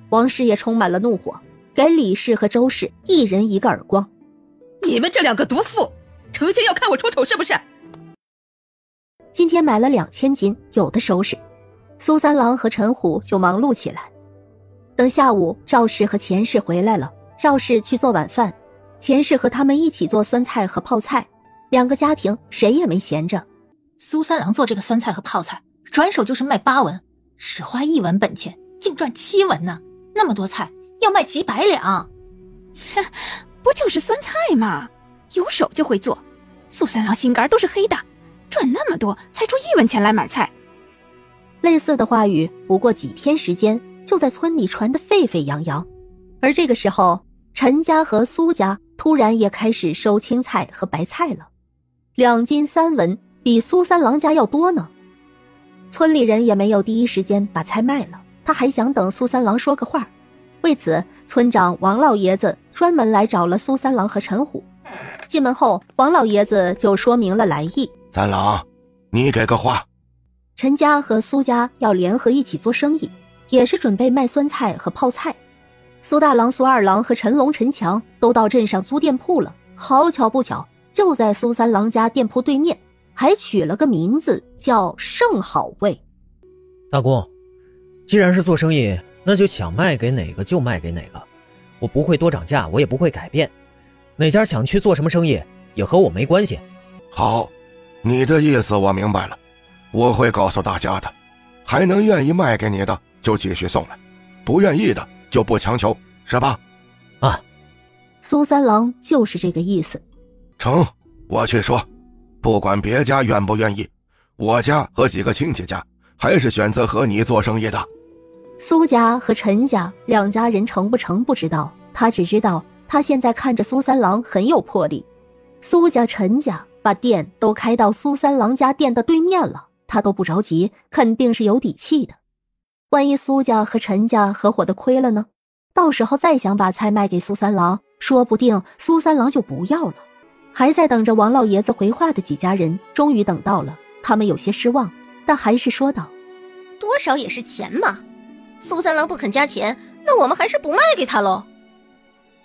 王氏也充满了怒火，给李氏和周氏一人一个耳光：你们这两个毒妇，成心要看我出丑是不是？今天买了2000斤，有的收拾。苏三郎和陈虎就忙碌起来。等下午赵氏和钱氏回来了，赵氏去做晚饭，钱氏和他们一起做酸菜和泡菜，两个家庭谁也没闲着。苏三郎做这个酸菜和泡菜，转手就是卖8文，只花1文本钱，竟赚7文呢。那么多菜要卖几百两，切，不就是酸菜吗？有手就会做。苏三郎心肝都是黑的，赚那么多才出1文钱来买菜。类似的话语不过几天时间就在村里传得沸沸扬扬。而这个时候，陈家和苏家突然也开始收青菜和白菜了，2斤3文，比苏三郎家要多呢。村里人也没有第一时间把菜卖了，他还想等苏三郎说个话。为此，村长王老爷子专门来找了苏三郎和陈虎。进门后，王老爷子就说明了来意：三郎，你给个话。陈家和苏家要联合一起做生意，也是准备卖酸菜和泡菜。苏大郎、苏二郎和陈龙、陈强都到镇上租店铺了。好巧不巧，就在苏三郎家店铺对面，还取了个名字叫盛好味。大公，既然是做生意，那就想卖给哪个就卖给哪个，我不会多涨价，我也不会改变。哪家想去做什么生意，也和我没关系。好，你的意思我明白了，我会告诉大家的。还能愿意卖给你的就继续送来，不愿意的就不强求，是吧？啊，苏三郎就是这个意思。成，我去说，不管别家愿不愿意，我家和几个亲戚家还是选择和你做生意的。苏家和陈家两家人成不成不知道，他只知道他现在看着苏三郎很有魄力。苏家、陈家把店都开到苏三郎家店的对面了，他都不着急，肯定是有底气的。万一苏家和陈家合伙的亏了呢？到时候再想把菜卖给苏三郎，说不定苏三郎就不要了。还在等着王老爷子回话的几家人终于等到了，他们有些失望，但还是说道：多少也是钱嘛，苏三郎不肯加钱，那我们还是不卖给他喽。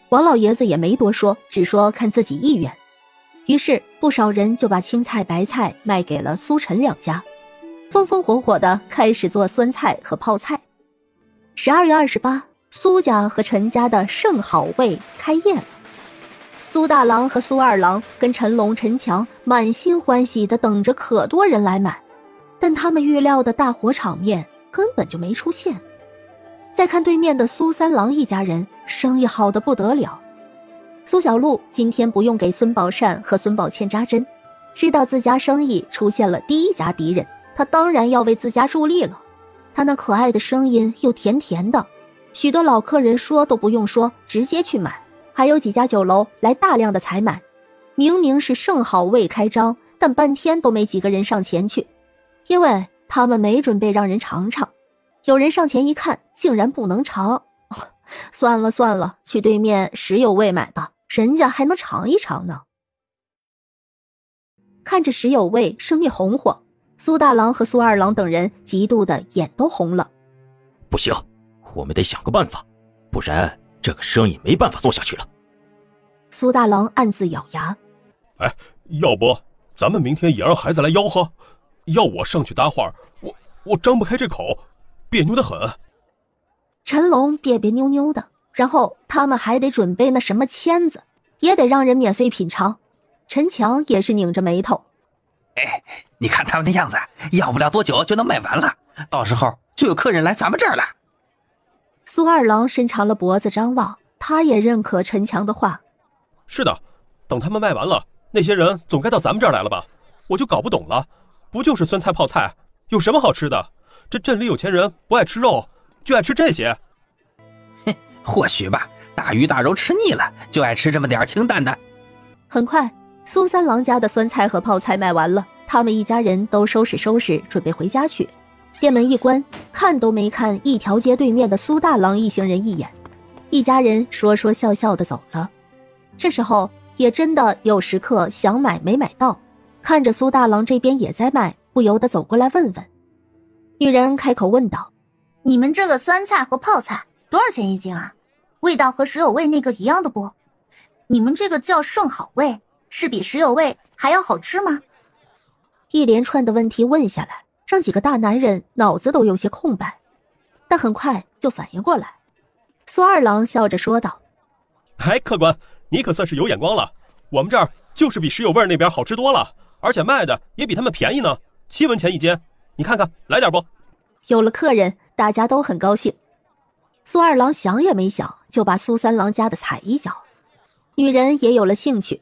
王老爷子也没多说，只说看自己意愿。于是不少人就把青菜、白菜卖给了苏陈两家，风风火火的开始做酸菜和泡菜。12月28，苏家和陈家的盛好味开业了。苏大郎和苏二郎跟陈龙、陈强满心欢喜的等着可多人来买，但他们预料的大火场面根本就没出现。再看对面的苏三郎一家人，生意好得不得了。苏小璐今天不用给孙宝善和孙宝倩扎针，知道自家生意出现了第一家敌人，他当然要为自家助力了。他那可爱的声音又甜甜的，许多老客人说都不用说，直接去买。还有几家酒楼来大量的采买，明明是盛好味开张，但半天都没几个人上前去，因为他们没准备让人尝尝。有人上前一看，竟然不能尝，算了算了，去对面石有味买吧，人家还能尝一尝呢。看着石有味生意红火，苏大郎和苏二郎等人嫉妒的眼都红了。不行，我们得想个办法，不然这个生意没办法做下去了。苏大郎暗自咬牙，哎，要不咱们明天也让孩子来吆喝，要我上去搭话，我张不开这口，别扭得很。陈龙别别扭扭的，然后他们还得准备那什么签子，也得让人免费品尝。陈强也是拧着眉头，哎，你看他们的样子，要不了多久就能卖完了，到时候就有客人来咱们这儿了。苏二郎伸长了脖子张望，他也认可陈强的话。是的，等他们卖完了，那些人总该到咱们这儿来了吧？我就搞不懂了，不就是酸菜泡菜，有什么好吃的？这镇里有钱人不爱吃肉，就爱吃这些。或许吧，大鱼大肉吃腻了，就爱吃这么点清淡的。很快，苏三郎家的酸菜和泡菜卖完了，他们一家人都收拾收拾，准备回家去。店门一关，看都没看一条街对面的苏大郎一行人一眼，一家人说说笑笑的走了。这时候也真的有食客想买没买到，看着苏大郎这边也在卖，不由得走过来问问。女人开口问道：你们这个酸菜和泡菜多少钱一斤啊？味道和石有味那个一样的不？你们这个叫盛好味，是比石有味还要好吃吗？一连串的问题问下来，让几个大男人脑子都有些空白，但很快就反应过来。苏二郎笑着说道：哎，客官，你可算是有眼光了，我们这儿就是比石有味那边好吃多了，而且卖的也比他们便宜呢，7文钱一斤，你看看，来点不？有了客人，大家都很高兴。苏二郎想也没想，就把苏三郎家的踩一脚。女人也有了兴趣。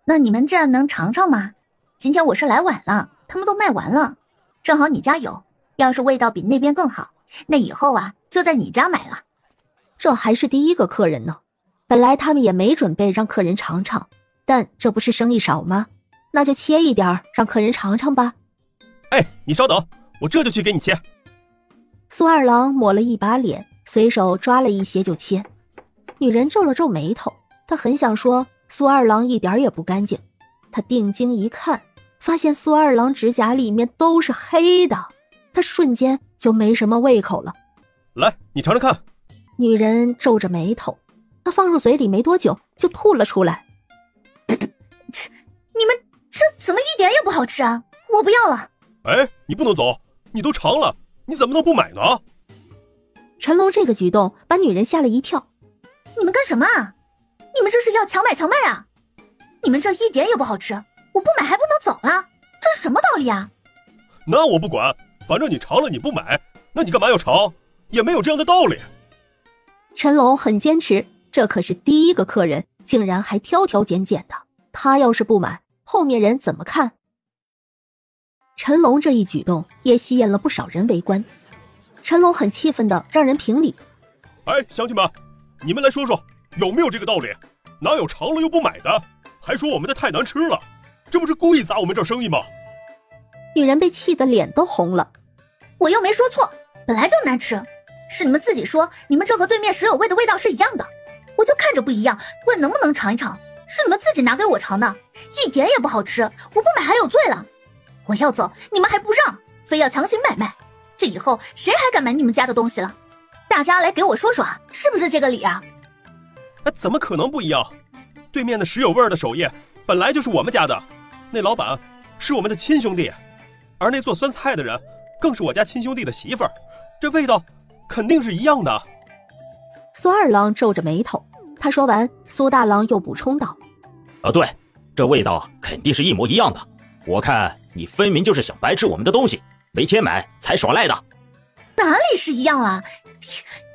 那你们这样能尝尝吗？今天我是来晚了，他们都卖完了，正好你家有，要是味道比那边更好，那以后啊就在你家买了。这还是第一个客人呢，本来他们也没准备让客人尝尝，但这不是生意少吗？那就切一点让客人尝尝吧。哎，你稍等，我这就去给你切。苏二郎抹了一把脸，随手抓了一些就切。女人皱了皱眉头，她很想说苏二郎一点也不干净。她定睛一看，发现苏二郎指甲里面都是黑的，她瞬间就没什么胃口了。来，你尝尝看。女人皱着眉头，她放入嘴里没多久就吐了出来。你们这怎么一点也不好吃啊？我不要了。哎，你不能走，你都尝了，你怎么能不买呢？陈龙这个举动把女人吓了一跳。你们干什么啊？你们这是要强买强卖啊？你们这一点也不好吃，我不买还不能走啊？这是什么道理啊？那我不管，反正你尝了你不买，那你干嘛要尝？也没有这样的道理。陈龙很坚持，这可是第一个客人，竟然还挑挑拣拣的，他要是不买，后面人怎么看？陈龙这一举动也吸引了不少人围观。陈龙很气愤的让人评理。哎，乡亲们，你们来说说，有没有这个道理？哪有尝了又不买的？还说我们的太难吃了，这不是故意砸我们这生意吗？女人被气得脸都红了。我又没说错，本来就难吃，是你们自己说你们这和对面石榴味的味道是一样的，我就看着不一样，问能不能尝一尝，是你们自己拿给我尝的，一点也不好吃，我不买还有罪了。我要走，你们还不让，非要强行买卖，这以后谁还敢买你们家的东西了？大家来给我说说啊，是不是这个理啊？怎么可能不一样？对面的石榴味的手艺本来就是我们家的，那老板是我们的亲兄弟，而那做酸菜的人更是我家亲兄弟的媳妇儿，这味道肯定是一样的。苏二郎皱着眉头，他说完，苏大郎又补充道：对，这味道肯定是一模一样的，我看你分明就是想白吃我们的东西，没钱买才耍赖的。哪里是一样啊？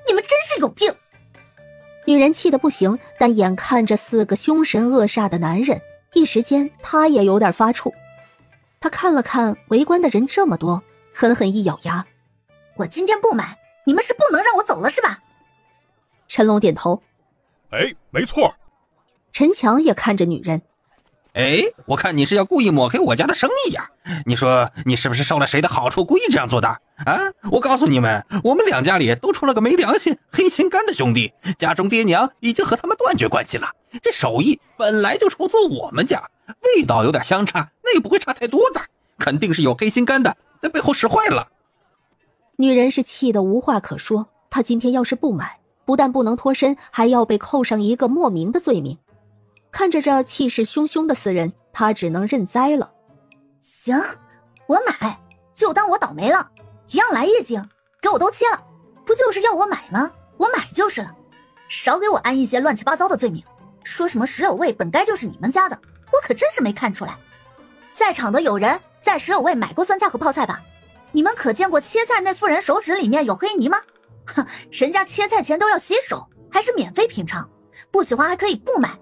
你们真是有病！女人气得不行，但眼看着4个凶神恶煞的男人，一时间她也有点发怵。她看了看围观的人这么多，狠狠一咬牙：我今天不买，你们是不能让我走了是吧？陈龙点头：哎，没错。陈强也看着女人：哎，我看你是要故意抹黑我家的生意呀！你说你是不是受了谁的好处，故意这样做的啊？我告诉你们，我们两家里都出了个没良心、黑心肝的兄弟，家中爹娘已经和他们断绝关系了。这手艺本来就出自我们家，味道有点相差，那也不会差太多的，肯定是有黑心肝的在背后使坏了。女人是气得无话可说，她今天要是不买，不但不能脱身，还要被扣上一个莫名的罪名。看着这气势汹汹的4人，他只能认栽了。行，我买，就当我倒霉了，一样来1斤，给我都切了，不就是要我买吗？我买就是了，少给我安一些乱七八糟的罪名，说什么石榴味本该就是你们家的，我可真是没看出来。在场的有人在石榴味买过酸菜和泡菜吧？你们可见过切菜那妇人手指里面有黑泥吗？哼，人家切菜前都要洗手，还是免费品尝，不喜欢还可以不买。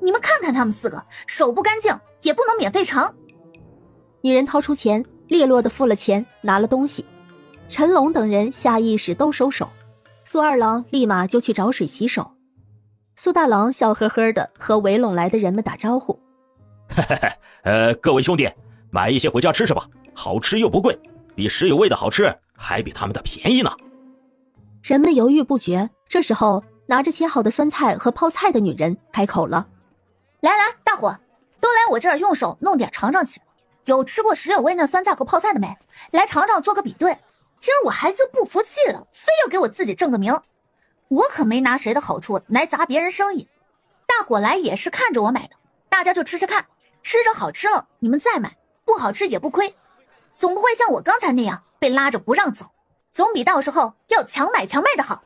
你们看看他们4个，手不干净也不能免费尝。女人掏出钱，利落地付了钱，拿了东西。陈龙等人下意识都收手，苏二郎立马就去找水洗手。苏大郎笑呵呵地和围拢来的人们打招呼：各位兄弟，买一些回家吃吃吧，好吃又不贵，比石榴味的好吃，还比他们的便宜呢。人们犹豫不决，这时候拿着切好的酸菜和泡菜的女人开口了：来来，大伙都来我这儿用手弄点尝尝去，有吃过石榴味那酸菜和泡菜的没？来尝尝做个比对。今儿我还就不服气了，非要给我自己挣个名，我可没拿谁的好处来砸别人生意。大伙来也是看着我买的，大家就吃吃看，吃着好吃了你们再买，不好吃也不亏，总不会像我刚才那样被拉着不让走，总比到时候要强买强卖的好。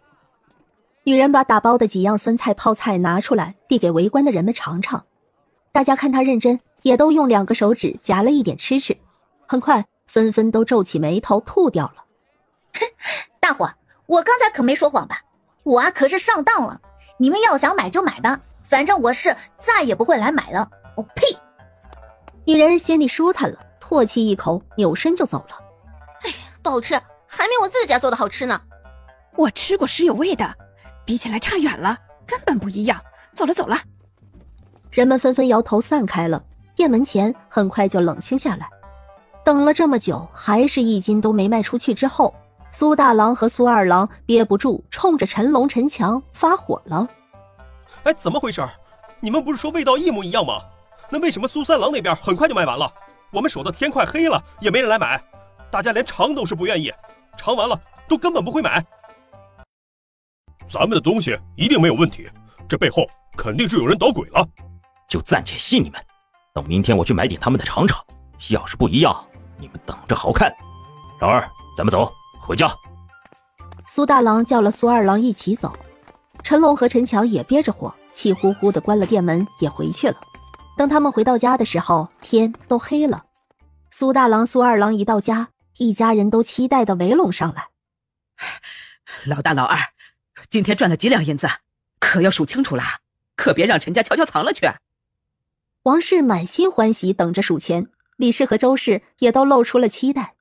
女人把打包的几样酸菜泡菜拿出来，递给围观的人们尝尝。大家看她认真，也都用2个手指夹了一点吃吃，很快纷纷都皱起眉头吐掉了。大伙，我刚才可没说谎吧？我可是上当了，你们要想买就买吧，反正我是再也不会来买了。我呸！女人心里舒坦了，唾弃一口，扭身就走了。哎呀，不好吃，还没我自家做的好吃呢。我吃过石榴味的，比起来差远了，根本不一样。走了走了。人们纷纷摇头散开了，店门前很快就冷清下来。等了这么久，还是1斤都没卖出去之后，苏大郎和苏二郎憋不住，冲着陈龙、陈强发火了。哎，怎么回事？你们不是说味道一模一样吗？那为什么苏三郎那边很快就卖完了？我们守到天快黑了，也没人来买，大家连尝都是不愿意，尝完了都根本不会买。咱们的东西一定没有问题，这背后肯定是有人捣鬼了。就暂且信你们，等明天我去买点他们的尝尝，要是不一样，你们等着好看。老二，咱们走，回家。苏大郎叫了苏二郎一起走，陈龙和陈乔也憋着火，气呼呼地关了店门也回去了。等他们回到家的时候，天都黑了。苏大郎、苏二郎一到家，一家人都期待地围拢上来。老大、老二，今天赚了几两银子，可要数清楚了，可别让陈家悄悄藏了去。王氏满心欢喜等着数钱，李氏和周氏也都露出了期待。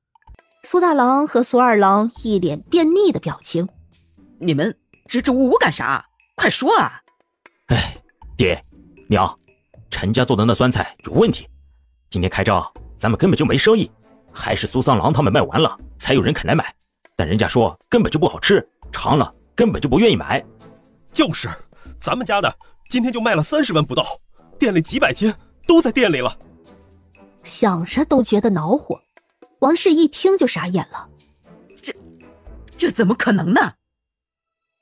苏大郎和苏二郎一脸便秘的表情。你们支支吾吾干啥？快说啊！爹娘，陈家做的那酸菜有问题，今天开张咱们根本就没生意，还是苏三郎他们卖完了才有人肯来买，但人家说根本就不好吃，尝了根本就不愿意买。就是，咱们家的今天就卖了30文不到，店里几百斤都在店里了。想着都觉得恼火，王氏一听就傻眼了。这怎么可能呢？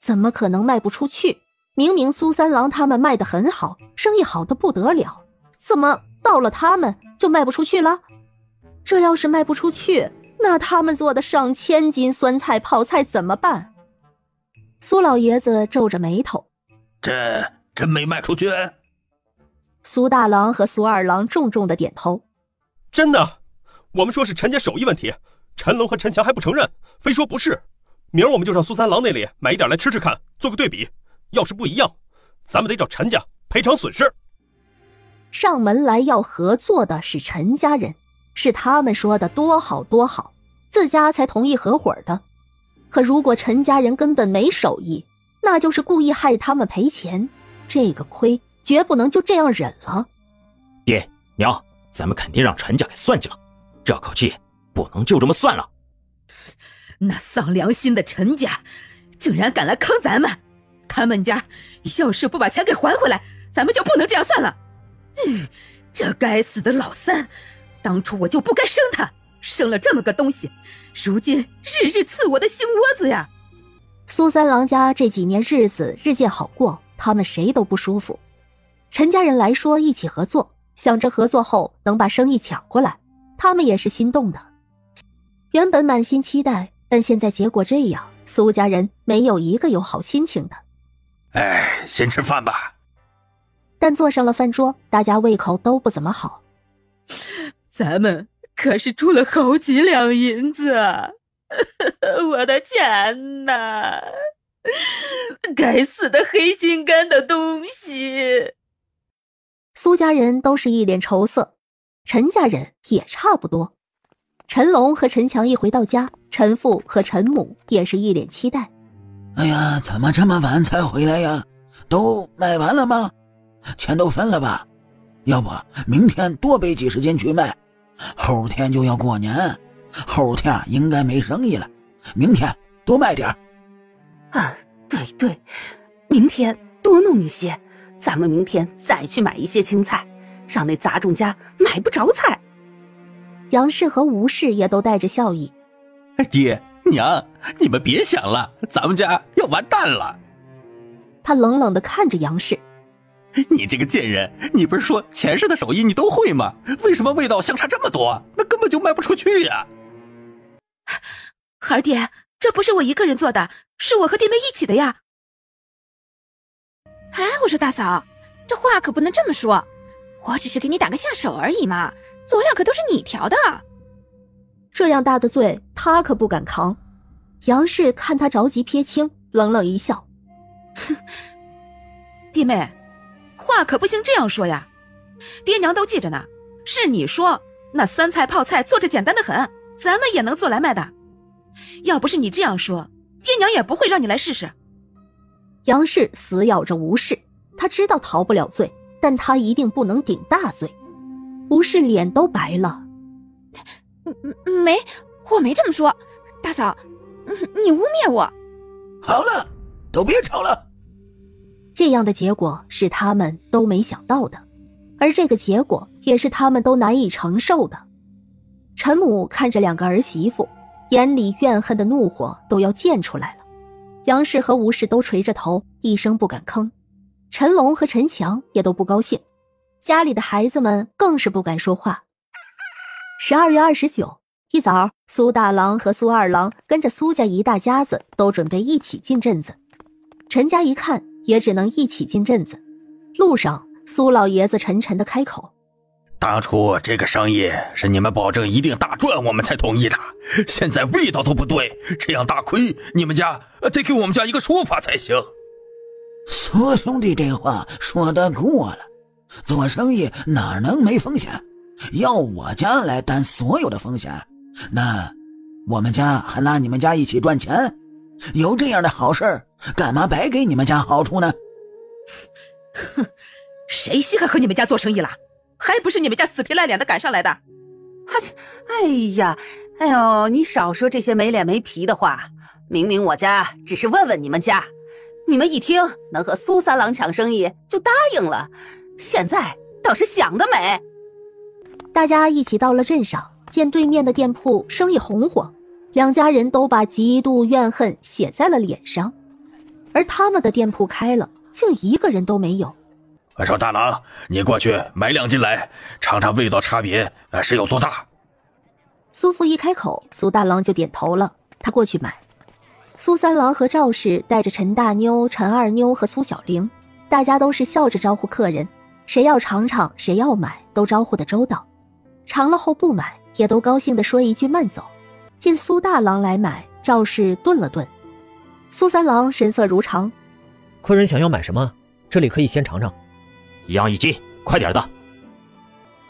怎么可能卖不出去？明明苏三郎他们卖得很好，生意好得不得了，怎么到了他们就卖不出去了？这要是卖不出去，那他们做的上千斤酸菜泡菜怎么办？苏老爷子皱着眉头，这真没卖出去？苏大郎和苏二郎重重的点头，真的，我们说是陈家手艺问题，陈龙和陈强还不承认，非说不是。明儿我们就上苏三郎那里买一点来吃吃看，做个对比，要是不一样，咱们得找陈家赔偿损失。上门来要合作的是陈家人，是他们说的多好多好，自家才同意合伙的。可如果陈家人根本没手艺，那就是故意害他们赔钱，这个亏绝不能就这样忍了。爹娘，咱们肯定让陈家给算计了，这口气不能就这么算了。那丧良心的陈家竟然敢来坑咱们，他们家要是不把钱给还回来，咱们就不能这样算了。这该死的老三，当初我就不该生他，生了这么个东西，如今日日刺我的心窝子呀。苏三郎家这几年日子日渐好过，他们谁都不舒服。陈家人来说一起合作，想着合作后能把生意抢过来，他们也是心动的。原本满心期待，但现在结果这样，苏家人没有一个有好心情的。先吃饭吧。但坐上了饭桌，大家胃口都不怎么好。咱们可是出了好几两银子啊！我的钱哪！该死的黑心肝的东西！苏家人都是一脸愁色，陈家人也差不多。陈龙和陈强一回到家，陈父和陈母也是一脸期待。哎呀，怎么这么晚才回来呀？都卖完了吗？钱都分了吧？要不明天多备几十斤去卖，后天就要过年，后天应该没生意了，明天多卖点啊，对，明天多弄一些，咱们明天再去买一些青菜，让那杂种家买不着菜。杨氏和吴氏也都带着笑意。爹娘，你们别想了，咱们家要完蛋了。他冷冷地看着杨氏，你这个贱人，你不是说前世的手艺你都会吗？为什么味道相差这么多？那根本就卖不出去呀。二爹，这不是我一个人做的，是我和弟妹一起的呀。我说大嫂，这话可不能这么说，我只是给你打个下手而已嘛，佐料可都是你调的。这样大的罪他可不敢扛。杨氏看他着急撇清，冷冷一笑，弟妹，话可不行这样说呀，爹娘都记着呢，是你说那酸菜泡菜做着简单的很，咱们也能做来卖的，要不是你这样说，爹娘也不会让你来试试。杨氏死咬着吴氏，他知道逃不了罪，但他一定不能顶大罪。吴氏脸都白了。我没这么说，大嫂，你污蔑我。好了，都别吵了。这样的结果是他们都没想到的，而这个结果也是他们都难以承受的。陈母看着两个儿媳妇，眼里怨恨的怒火都要溅出来了。杨氏和吴氏都垂着头，一声不敢吭。陈龙和陈强也都不高兴，家里的孩子们更是不敢说话。12月29一早，苏大郎和苏二郎跟着苏家一大家子都准备一起进镇子。陈家一看，也只能一起进镇子。路上，苏老爷子沉沉地开口：当初这个生意是你们保证一定大赚我们才同意的，现在味道都不对，这样大亏，你们家得给我们家一个说法才行。苏兄弟这话说得过了，做生意哪能没风险？要我家来担所有的风险，那我们家还拉你们家一起赚钱？有这样的好事，干嘛白给你们家好处呢？哼，谁稀罕和你们家做生意了？还不是你们家死皮赖脸的赶上来的。哎呦，你少说这些没脸没皮的话。明明我家只是问问你们家，你们一听能和苏三郎抢生意就答应了，现在倒是想得美。大家一起到了镇上，见对面的店铺生意红火，两家人都把嫉妒怨恨写在了脸上。而他们的店铺开了，竟一个人都没有。我说大郎，你过去买2斤来，尝尝味道差别是有多大。苏父一开口，苏大郎就点头了，他过去买。苏三郎和赵氏带着陈大妞、陈二妞和苏小玲，大家都是笑着招呼客人，谁要尝尝，谁要买，都招呼得周到。尝了后不买，也都高兴地说一句慢走。见苏大郎来买，赵氏顿了顿。苏三郎神色如常：客人想要买什么？这里可以先尝尝。1样1斤，快点的。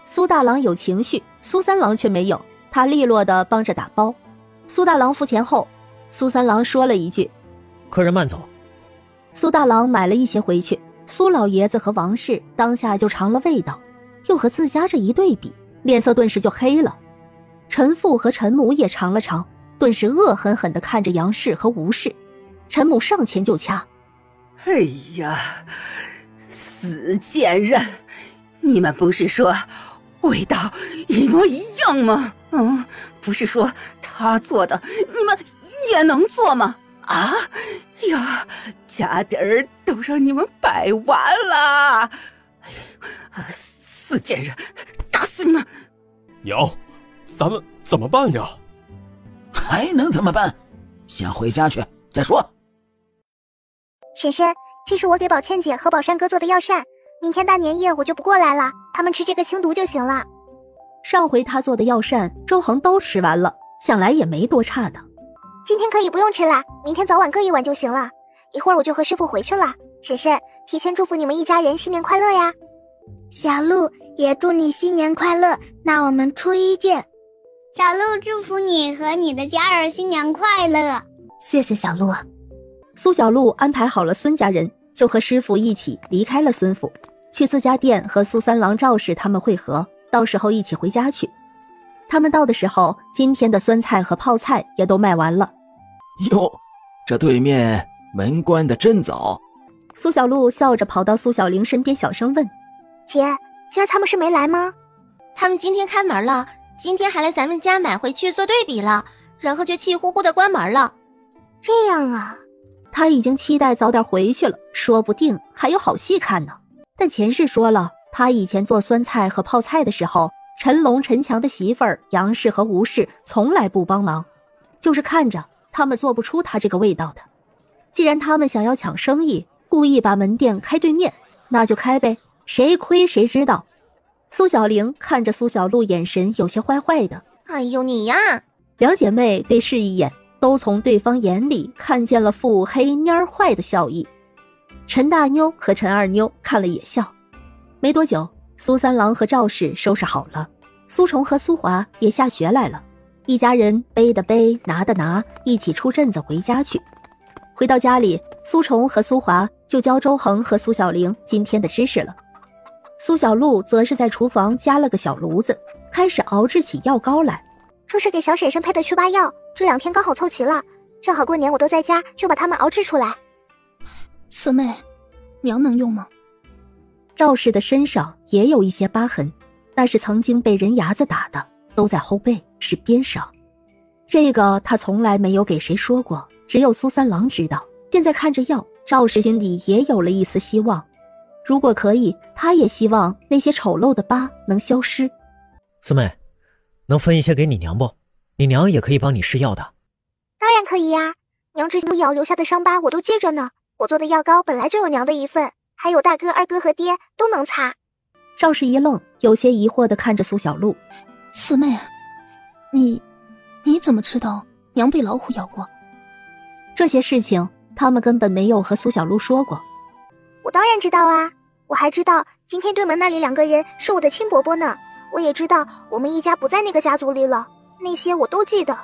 苏大郎有情绪，苏三郎却没有，他利落地帮着打包。苏大郎付钱后，苏三郎说了一句：客人慢走。苏大郎买了一些回去，苏老爷子和王氏当下就尝了味道，又和自家这一对比，脸色顿时就黑了。陈父和陈母也尝了尝，顿时恶狠狠地看着杨氏和吴氏。陈母上前就掐：哎呀，死贱人，你们不是说味道一模一样吗？不是说他做的你们也能做吗？啊呀，家底儿都让你们摆完了！死贱人，打死你们！娘，咱们怎么办呀？还能怎么办？先回家去再说。婶婶，这是我给宝倩姐和宝山哥做的药膳，明天大年夜我就不过来了，他们吃这个清毒就行了。上回他做的药膳，周恒都吃完了，想来也没多差的。今天可以不用吃了，明天早晚各1碗就行了。一会儿我就和师傅回去了。婶婶，提前祝福你们一家人新年快乐呀！小鹿也祝你新年快乐，那我们初一见。小鹿祝福你和你的家人新年快乐。谢谢小鹿。苏小鹿安排好了孙家人，就和师傅一起离开了孙府，去自家店和苏三郎、赵氏他们会合，到时候一起回家去。他们到的时候，今天的酸菜和泡菜也都卖完了。哟，这对面门关得真早。苏小鹿笑着跑到苏小玲身边，小声问：姐，今儿他们是没来吗？他们今天开门了，今天还来咱们家买回去做对比了，然后就气呼呼的关门了。这样啊。他已经期待早点回去了，说不定还有好戏看呢。但前世说了，他以前做酸菜和泡菜的时候，陈龙、陈强的媳妇儿杨氏和吴氏从来不帮忙，就是看着他们做不出他这个味道的。既然他们想要抢生意，故意把门店开对面，那就开呗，谁亏谁知道。苏小玲看着苏小鹿，眼神有些坏坏的。哎呦你呀！两姐妹对视一眼，都从对方眼里看见了腹黑蔫坏的笑意。陈大妞和陈二妞看了也笑。没多久，苏三郎和赵氏收拾好了，苏崇和苏华也下学来了，一家人背的背，拿的拿，一起出镇子回家去。回到家里，苏崇和苏华就教周恒和苏小玲今天的知识了。苏小鹿则是在厨房加了个小炉子，开始熬制起药膏来。这是给小婶婶配的祛疤药，这2天刚好凑齐了，正好过年我都在家，就把它们熬制出来。四妹，娘能用吗？赵氏的身上也有一些疤痕，那是曾经被人牙子打的，都在后背，是鞭伤。这个他从来没有给谁说过，只有苏三郎知道。现在看着药，赵氏心里也有了一丝希望。如果可以，他也希望那些丑陋的疤能消失。四妹，能分一些给你娘不？你娘也可以帮你试药的。当然可以呀，娘之前不咬留下的伤疤我都记着呢。我做的药膏本来就有娘的一份，还有大哥、二哥和爹都能擦。赵氏一愣，有些疑惑地看着苏小璐。四妹，你怎么知道娘被老虎咬过？这些事情他们根本没有和苏小璐说过。我当然知道啊，我还知道今天对门那里2个人是我的亲伯伯呢。我也知道我们一家不在那个家族里了，那些我都记得。